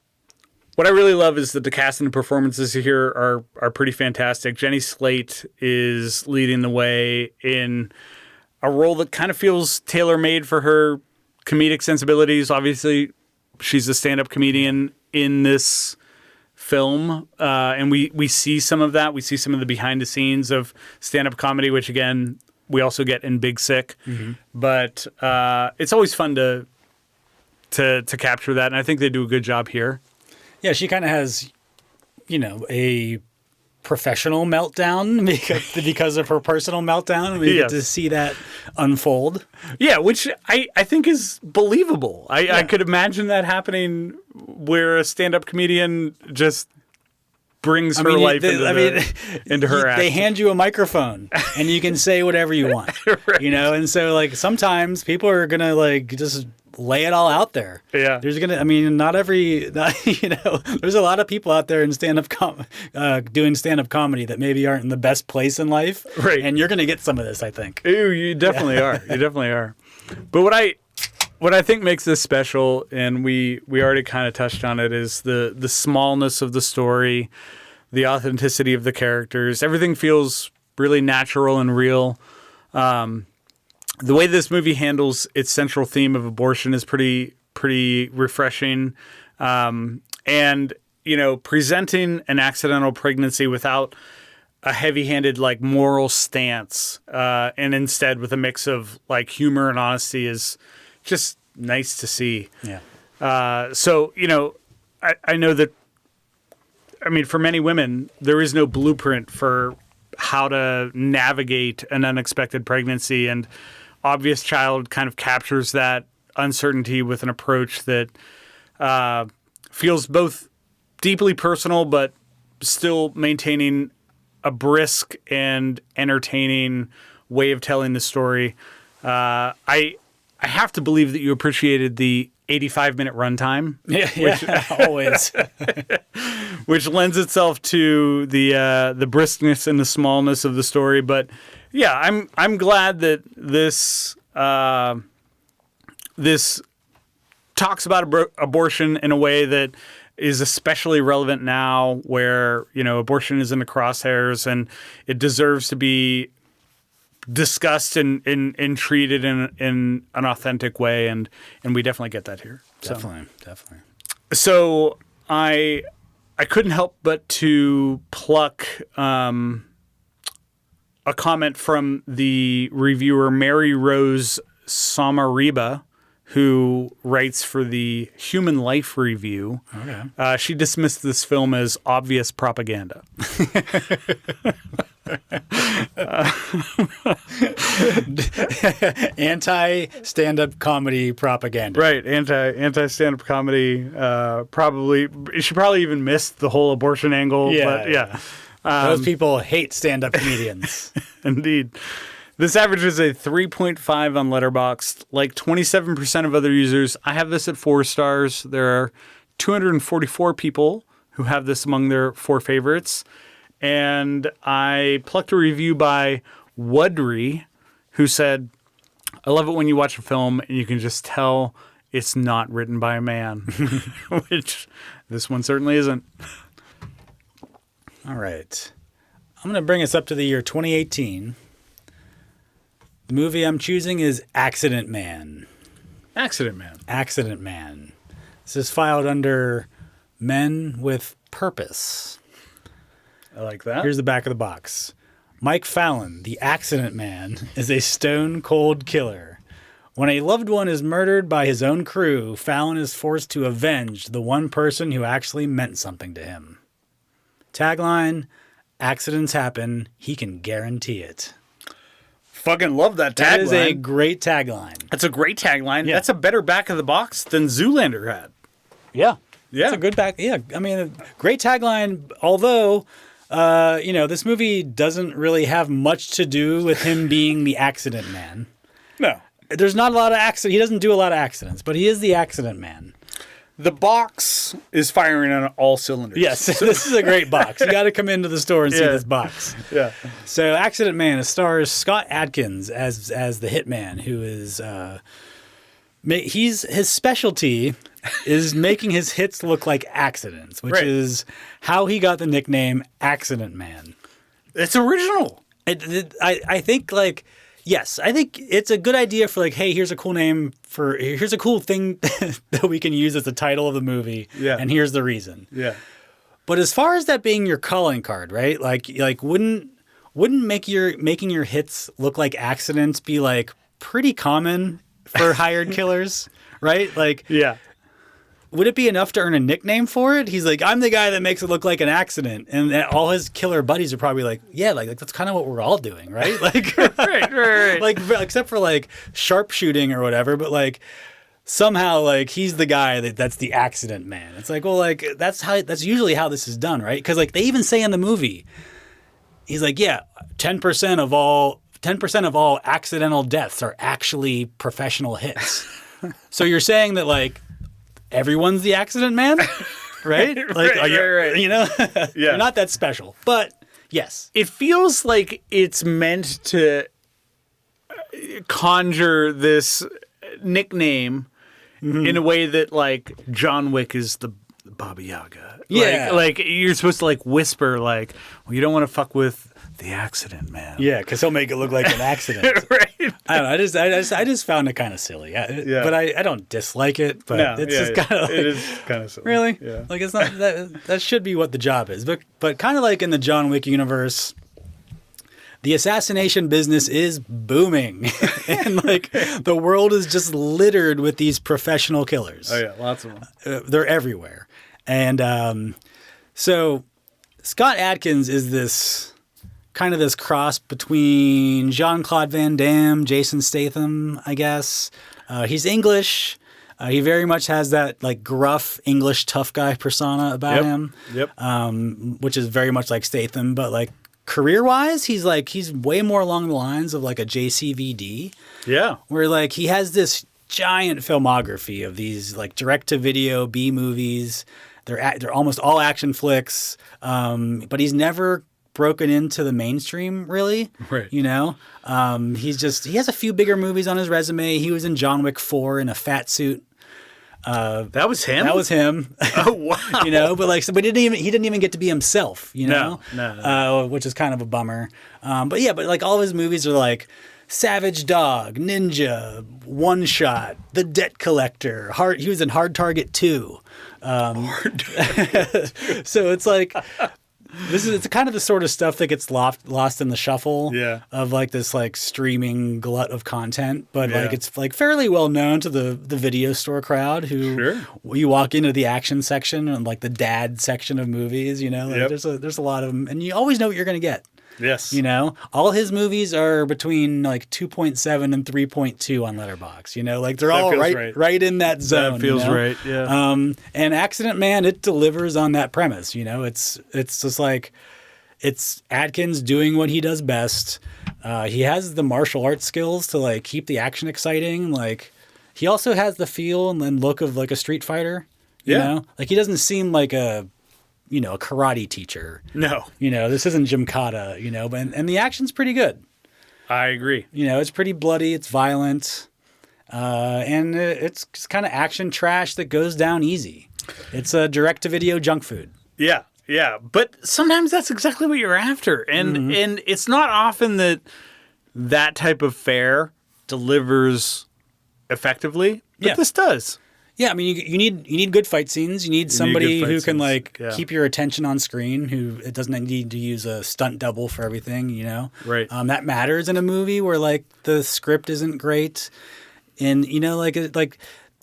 what I really love is that the cast and the performances here are pretty fantastic. Jenny Slate is leading the way in a role that kind of feels tailor-made for her comedic sensibilities. Obviously, she's a stand-up comedian in this film, and we see some of that. We see some of the behind-the-scenes of stand-up comedy, which, again, we also get in Big Sick. Mm-hmm. But it's always fun to capture that, and I think they do a good job here. Yeah, she kind of has, a professional meltdown because of her personal meltdown. We get to see that unfold. Yeah, which I think is believable. I could imagine that happening where a stand-up comedian just brings her life into her act. They hand you a microphone and you can say whatever you want, right. And so sometimes people are going to just lay it all out there. Yeah. There's there's a lot of people out there in doing stand-up comedy that maybe aren't in the best place in life. Right. And you're going to get some of this, I think. Ooh, you definitely are. You definitely are. But what I think makes this special, and we already kind of touched on it, is the smallness of the story, the authenticity of the characters. Everything feels really natural and real. The way this movie handles its central theme of abortion is pretty refreshing. And, presenting an accidental pregnancy without a heavy-handed, moral stance, and instead with a mix of, humor and honesty is just nice to see. Yeah. So, I know that, for many women, there is no blueprint for how to navigate an unexpected pregnancy, and Obvious Child kind of captures that uncertainty with an approach that feels both deeply personal, but still maintaining a brisk and entertaining way of telling the story. I have to believe that you appreciated the 85-minute runtime. Yeah, always. Which lends itself to the briskness and the smallness of the story. But yeah, I'm glad that this talks about abortion in a way that is especially relevant now, where abortion is in the crosshairs and it deserves to be discussed and treated in an authentic way, and we definitely get that here. Definitely. So I couldn't help but to pluck a comment from the reviewer Mary Rose Samariba, who writes for the Human Life Review. Okay. She dismissed this film as obvious propaganda. Anti-stand-up comedy propaganda. Right, anti-stand-up comedy. She probably even missed the whole abortion angle. Yeah, but yeah. Those people hate stand-up comedians. Indeed. This averages a 3.5 on Letterboxd. Like 27% of other users, I have this at 4 stars. There are 244 people who have this among their 4 favorites. And I plucked a review by Wudry, who said, "I love it when you watch a film and you can just tell it's not written by a man," which this one certainly isn't. All right. I'm going to bring us up to the year 2018. The movie I'm choosing is Accident Man. Accident Man. Accident Man. This is filed under Men with Purpose. I like that. Here's the back of the box. Mike Fallon, the Accident Man, is a stone-cold killer. When a loved one is murdered by his own crew, Fallon is forced to avenge the one person who actually meant something to him. Tagline, accidents happen, he can guarantee it. Fucking love that tagline. That is a great tagline. That's a great tagline. Yeah. That's a better back of the box than Zoolander had. Yeah. Yeah. It's a good back. Yeah. I mean, great tagline, although, this movie doesn't really have much to do with him being the Accident Man. No. There's not a lot of accidents. He doesn't do a lot of accidents, but he is the Accident Man. The box is firing on all cylinders. Yes, this is a great box. You got to come into the store and see this box. Yeah. So, Accident Man, it stars Scott Adkins as the hitman, who is his specialty is making his hits look like accidents, which is how he got the nickname Accident Man. It's original. I think like. Yes, I think it's a good idea for like, hey, here's a cool thing that we can use as the title of the movie, and here's the reason. Yeah. But as far as that being your calling card, right? Like wouldn't making your hits look like accidents be like pretty common for hired killers, right? Like, yeah. Would it be enough to earn a nickname for it? He's like, I'm the guy that makes it look like an accident. And all his killer buddies are probably like, yeah, like that's kind of what we're all doing, right? Like, right. Like, except for like sharpshooting or whatever, but like somehow like he's the guy that's the accident man. It's like, well, like that's usually how this is done, right? Because like they even say in the movie, he's like, yeah, 10% of all accidental deaths are actually professional hits. So you're saying that like everyone's the accident man, right? Like, right. You know, you're not that special, but yes, it feels like it's meant to conjure this nickname in a way that like John Wick is the Baba Yaga. Yeah, like you're supposed to like whisper like, well, you don't want to fuck with the accident man. Yeah, because he'll make it look like an accident. Right. I don't know. I just found it kind of silly. But I don't dislike it. But it's just kind of like, it is kind of silly. Really? Yeah. Like it's not that should be what the job is. But kind of like in the John Wick universe, the assassination business is booming, and like the world is just littered with these professional killers. Oh yeah, lots of them. They're everywhere, and so Scott Adkins is this cross between Jean-Claude Van Damme, Jason Statham, I guess. He's English. He very much has that like gruff English tough guy persona about him. Yep. Which is very much like Statham, but like career-wise, he's way more along the lines of like a JCVD. Yeah. Where like he has this giant filmography of these like direct-to-video B movies. They're almost all action flicks, but he's never broken into the mainstream, really. Right. You know? He has a few bigger movies on his resume. He was in John Wick 4 in a fat suit. That was him? That was him. Oh, wow. You know, but he didn't even get to be himself, you know? No. Which is kind of a bummer. But like all of his movies are like Savage Dog, Ninja, One Shot, The Debt Collector. He was in Hard Target 2. So it's like it's kind of the sort of stuff that gets lost in the shuffle of like this like streaming glut of content, but like it's like fairly well known to the video store crowd who you walk into the action section and like the dad section of movies, you know, like there's a lot of them, and you always know what you're going to get. Yes. You know, all his movies are between like 2.7 and 3.2 on Letterboxd. You know, like they're all right in that zone. That feels right. Yeah. And Accident Man, it delivers on that premise. You know, it's just like it's Adkins doing what he does best. He has the martial arts skills to like keep the action exciting. Like he also has the feel and look of like a street fighter. You know, like he doesn't seem like a karate teacher. No. You know, this isn't Gymkata, you know, and the action's pretty good. I agree. You know, it's pretty bloody, it's violent, and it's kind of action trash that goes down easy. It's a direct-to-video junk food. Yeah, yeah. But sometimes that's exactly what you're after. And it's not often that type of fare delivers effectively, but this does. Yeah, I mean, you need good fight scenes. You need somebody who can keep your attention on screen. Who it doesn't need to use a stunt double for everything. You know, right? That matters in a movie where like the script isn't great, and you know, like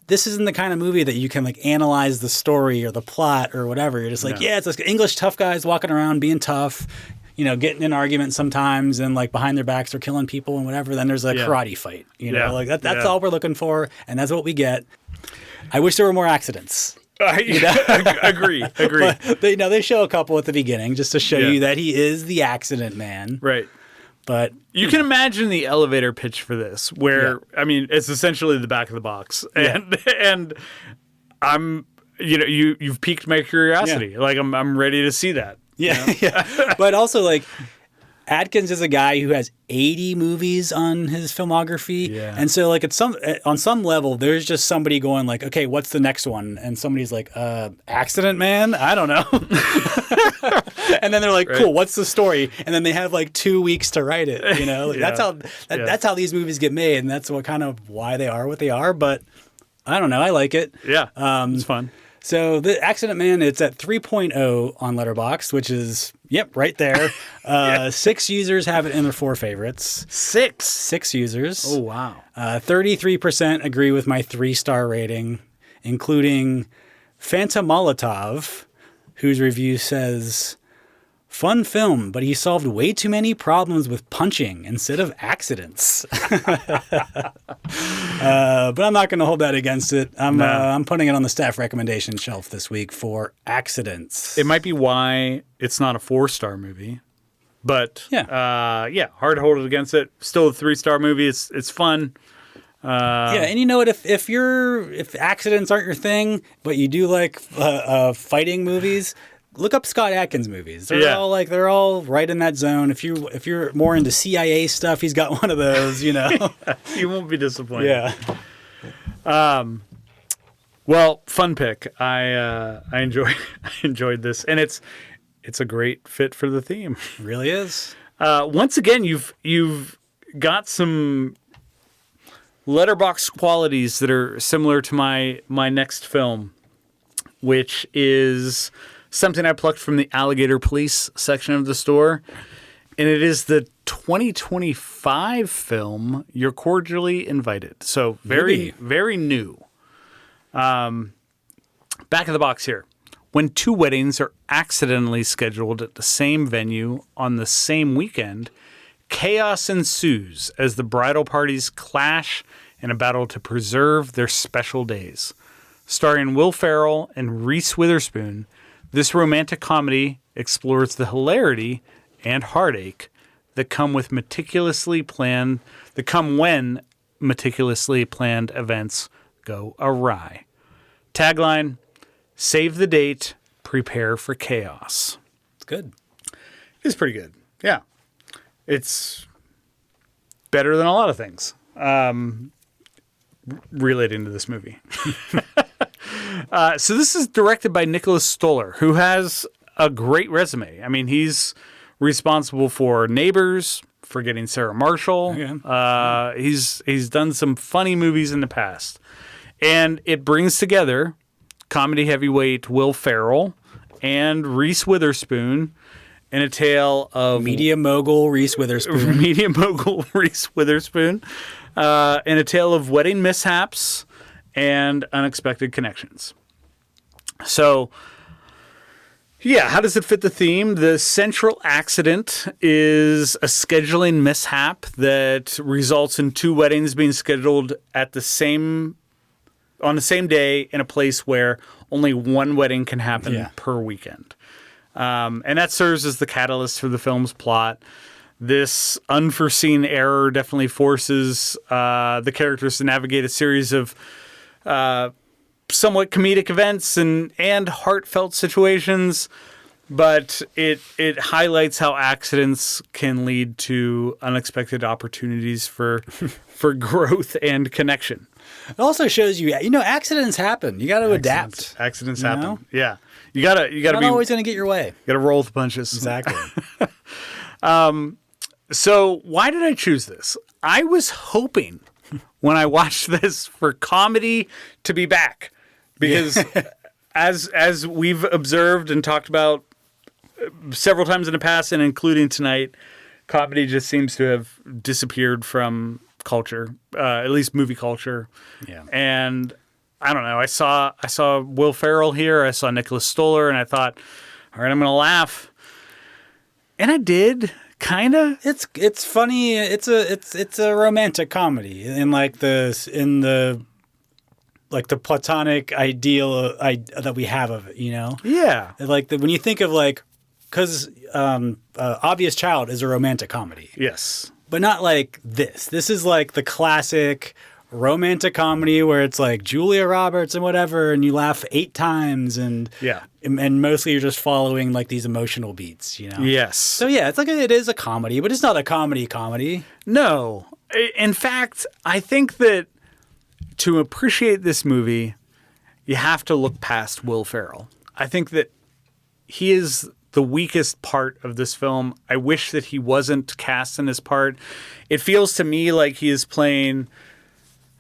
this isn't the kind of movie that you can like analyze the story or the plot or whatever. You're just like, it's like English tough guys walking around being tough. You know, getting in arguments sometimes, and like behind their backs they're killing people and whatever. Then there's a karate fight. You know, like that's all we're looking for, and that's what we get. I wish there were more accidents. Agree. But they show a couple at the beginning just to show you that he is the accident man. Right. But you can imagine the elevator pitch for this, where I mean, it's essentially the back of the box, and you've piqued my curiosity. Like I'm ready to see that. Yeah, yeah. But also, like, Adkins is a guy who has 80 movies on his filmography. Yeah. And so, like, on some level, there's just somebody going, like, okay, what's the next one? And somebody's like, Accident Man? I don't know. And then they're like, cool, what's the story? And then they have, like, 2 weeks to write it, you know? Like, that's how these movies get made, and that's what kind of why they are what they are. But I don't know. I like it. Yeah, it's fun. So the Accident Man, it's at 3.0 on Letterboxd, which is, right there. 6 users have it in their 4 favorites. 6 users. Oh, wow. 33% agree with my 3-star rating, including Fanta Molotov, whose review says, fun film, but he solved way too many problems with punching instead of accidents. But I'm not going to hold that against it. I'm putting it on the staff recommendation shelf this week for accidents. It might be why it's not a 4-star movie, but hard to hold it against it. Still a 3-star movie. It's fun. And you know what? If accidents aren't your thing, but you do like fighting movies, look up Scott Adkins movies. They're all right in that zone. If you're more into CIA stuff, he's got one of those, you know. You won't be disappointed. Yeah. Well, fun pick. I enjoyed this, and it's a great fit for the theme. It really is. Once again, you've got some letterbox qualities that are similar to my next film, which is something I plucked from the Alligator Police section of the store. And it is the 2025 film, You're Cordially Invited. So very, very new. Back of the box here. When 2 weddings are accidentally scheduled at the same venue on the same weekend, chaos ensues as the bridal parties clash in a battle to preserve their special days. Starring Will Ferrell and Reese Witherspoon, this romantic comedy explores the hilarity and heartache that come when meticulously planned events go awry. Tagline: save the date, prepare for chaos. It's good. It's pretty good. Yeah. It's better than a lot of things relating to this movie. So this is directed by Nicholas Stoller, who has a great resume. I mean, he's responsible for Neighbors, Forgetting Sarah Marshall. Okay. He's done some funny movies in the past. And it brings together comedy heavyweight Will Ferrell and Reese Witherspoon in a tale of... Media mogul Reese Witherspoon. In a tale of wedding mishaps and unexpected connections. So, how does it fit the theme? The central accident is a scheduling mishap that results in 2 weddings being scheduled on the same day in a place where only 1 wedding can happen per weekend. And that serves as the catalyst for the film's plot. This unforeseen error definitely forces the characters to navigate a series of somewhat comedic events and heartfelt situations, but it highlights how accidents can lead to unexpected opportunities for growth and connection. It also shows you accidents happen. You got to adapt. Accidents happen. Yeah, you gotta Not always going to get your way. You gotta roll with the punches. Exactly. So why did I choose this? I was hoping when I watched this for comedy to be back, because as we've observed and talked about several times in the past, and including tonight, comedy just seems to have disappeared from culture, at least movie culture. Yeah. And I don't know. I saw Will Ferrell here. I saw Nicholas Stoller, and I thought, all right, I'm going to laugh, and I did. Kinda. It's funny. It's a romantic comedy in the platonic ideal that we have of it. You know. Yeah. When you think of because Obvious Child is a romantic comedy. Yes. But not like this. This is like the classic romantic comedy where it's like Julia Roberts and whatever, and you laugh 8 times, and mostly you're just following like these emotional beats, you know? Yes. So yeah, it's like it is a comedy, but it's not a comedy. No. In fact, I think that to appreciate this movie, you have to look past Will Ferrell. I think that he is the weakest part of this film. I wish that he wasn't cast in his part. It feels to me like he is playing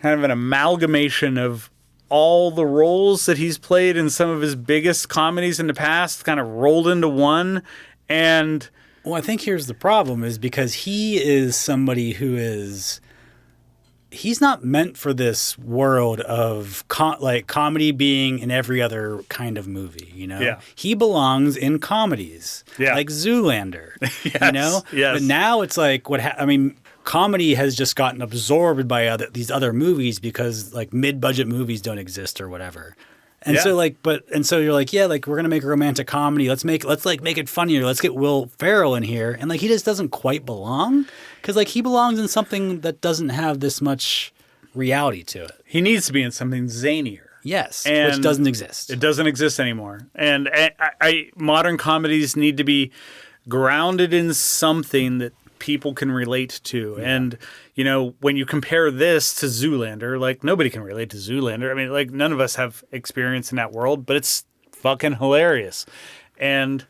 kind of an amalgamation of all the roles that he's played in some of his biggest comedies in the past, kind of rolled into one. And well, I think here's the problem is because he is somebody who is... He's not meant for this world of comedy being in every other kind of movie, you know? Yeah. He belongs in comedies, like Zoolander, you know? Yes. But now it's like, comedy has just gotten absorbed by these other movies because like mid-budget movies don't exist or whatever. And so so you're like, yeah, like we're going to make a romantic comedy. Let's make it funnier. Let's get Will Ferrell in here. And like, he just doesn't quite belong because like he belongs in something that doesn't have this much reality to it. He needs to be in something zanier. Yes. And which doesn't exist. It doesn't exist anymore. And modern comedies need to be grounded in something that people can relate to. Yeah. And, you know, when you compare this to Zoolander, like nobody can relate to Zoolander. I mean, like none of us have experience in that world, but it's fucking hilarious. And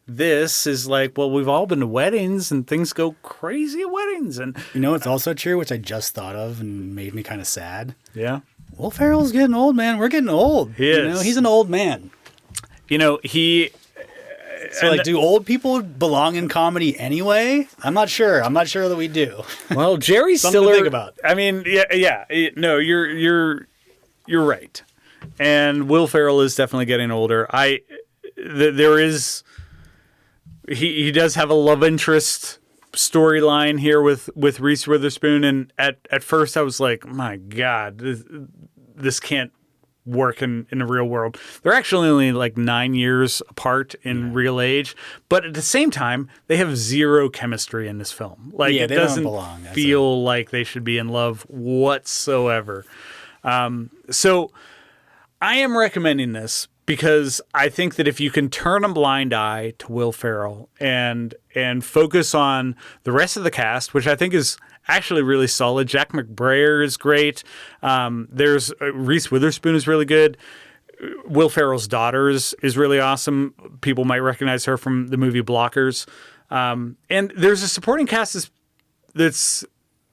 this is like, well, we've all been to weddings and things go crazy at weddings. And you know, it's also true, which I just thought of and made me kind of sad. Yeah. Will Ferrell's getting old, man. We're getting old. He is. You know, he's an old man. You know, So, like, do old people belong in comedy anyway? I'm not sure. I'm not sure that we do. Well, Jerry Something Stiller. to think about. I mean, yeah. No, you're right. And Will Ferrell is definitely getting older. He does have a love interest storyline here with Reese Witherspoon, and at first I was like, my God, this can't work in the real world. They're actually only like 9 years apart in real age, but at the same time, they have zero chemistry in this film. Like it doesn't feel like they should be in love whatsoever. So I am recommending this because I think that if you can turn a blind eye to Will Ferrell and focus on the rest of the cast, which I think is actually really solid. Jack McBrayer is great. There's Reese Witherspoon is really good. Will Ferrell's daughter is really awesome. People might recognize her from the movie Blockers. And there's a supporting cast that's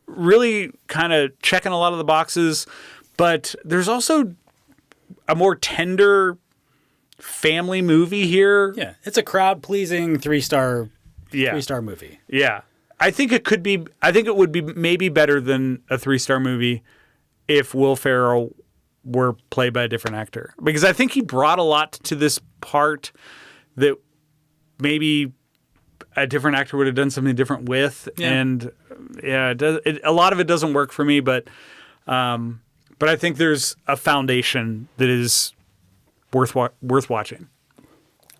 really kind of checking a lot of the boxes, but there's also a more tender family movie here. Yeah, it's a crowd-pleasing 3-star movie. Yeah. I think it would be maybe better than a 3-star movie if Will Ferrell were played by a different actor. Because I think he brought a lot to this part that maybe a different actor would have done something different with. Yeah. And yeah, a lot of it doesn't work for me, but I think there's a foundation that is worth watching.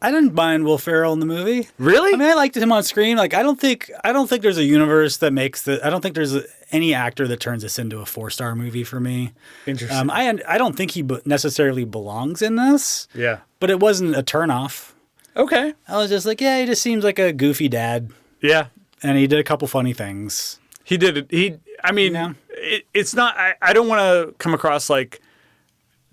I didn't mind Will Ferrell in the movie. Really? I mean, I liked him on screen. Like, I don't think there's a universe that makes I don't think there's any actor that turns this into a 4-star movie for me. Interesting. I don't think he necessarily belongs in this. Yeah. But it wasn't a turnoff. Okay. I was just like, yeah, he just seems like a goofy dad. Yeah. And he did a couple funny things. He did it. It's not, I don't want to come across like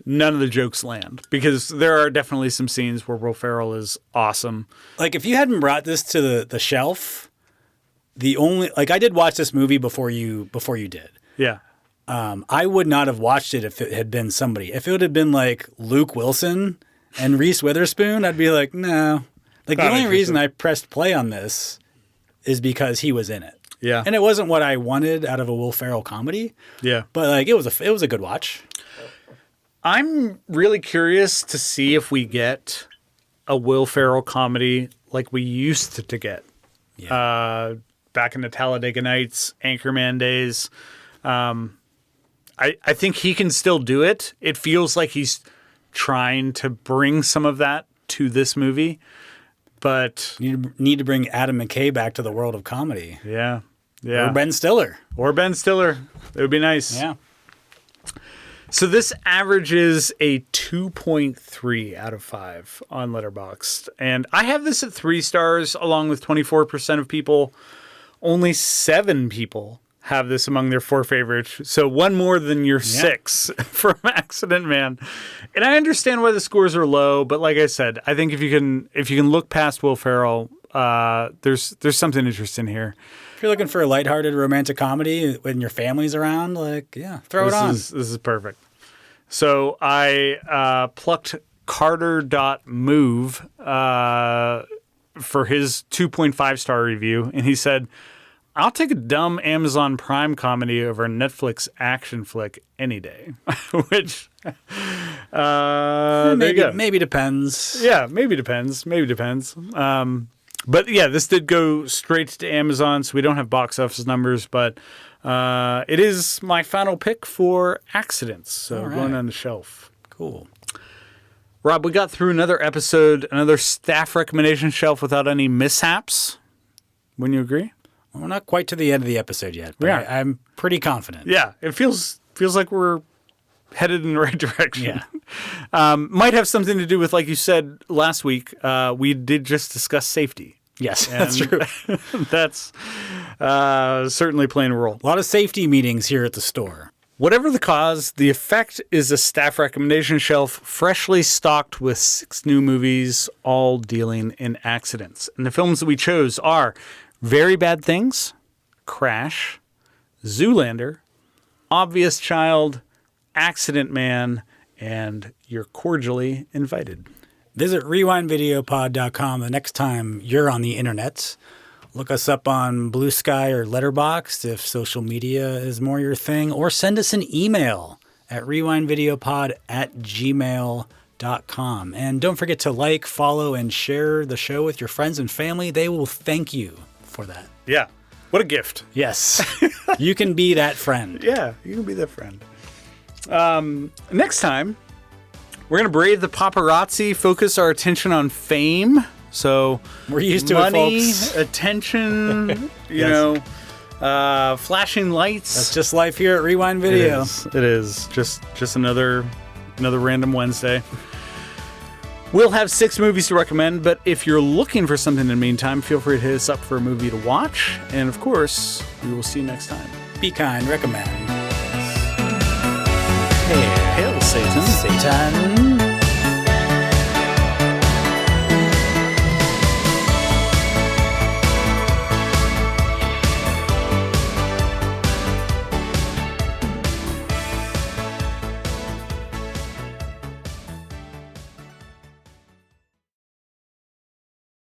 none of the jokes land, because there are definitely some scenes where Will Ferrell is awesome. Like, if you hadn't brought this to the shelf, I did watch this movie before you did. Yeah. I would not have watched it if it had been somebody. If it would have been like Luke Wilson and Reese Witherspoon, I'd be like, no. Like, the only reason I pressed play on this is because he was in it. Yeah. And it wasn't what I wanted out of a Will Ferrell comedy. Yeah. But like, it was a good watch. I'm really curious to see if we get a Will Ferrell comedy like we used to get. Yeah. Back in the Talladega Nights, Anchorman days. I think he can still do it. It feels like he's trying to bring some of that to this movie. But you need to bring Adam McKay back to the world of comedy. Yeah. Yeah. Or Ben Stiller. It would be nice. Yeah. So this averages a 2.3 out of 5 on Letterboxd. And I have this at 3 stars, along with 24% of people. Only 7 people have this among their 4 favorites. So one more than your 6 from Accident Man. And I understand why the scores are low, but like I said, I think if you can look past Will Ferrell, there's something interesting here. If you're looking for a lighthearted romantic comedy when your family's around, throw it on. This is perfect. So I plucked Carter.move for his 2.5 star review, and he said, "I'll take a dumb Amazon Prime comedy over a Netflix action flick any day." Which, there you go. Maybe depends. Yeah, maybe depends. But yeah, this did go straight to Amazon, so we don't have box office numbers, but it is my final pick for Accidents. So going on the shelf. Cool. Rob, we got through another episode, another staff recommendation shelf without any mishaps. Wouldn't you agree? Well, we're not quite to the end of the episode yet, but I'm pretty confident. Yeah, it feels like we're headed in the right direction. Yeah. Might have something to do with, like you said last week, we did just discuss safety. Yes, that's true. That's certainly playing a role. A lot of safety meetings here at the store. Whatever the cause, the effect is a staff recommendation shelf freshly stocked with 6 new movies, all dealing in accidents. And the films that we chose are Very Bad Things, Crash, Zoolander, Obvious Child, Accident Man, and You're Cordially Invited. Visit rewindvideopod.com the next time you're on the internet. Look us up on Blue Sky or Letterboxd if social media is more your thing, or send us an email at rewindvideopod@gmail.com. And don't forget to like, follow, and share the show with your friends and family. They will thank you for that. Yeah. What a gift. Yes. You can be that friend. Yeah, you can be that friend. Next time, we're going to brave the paparazzi, focus our attention on fame. So we're used to money, it, folks. Attention, flashing lights. That's just life here at Rewind Video. It is. Just another random Wednesday. We'll have 6 movies to recommend, but if you're looking for something in the meantime, feel free to hit us up for a movie to watch. And of course, we will see you next time. Be kind, recommend. Hail Satan. Satan.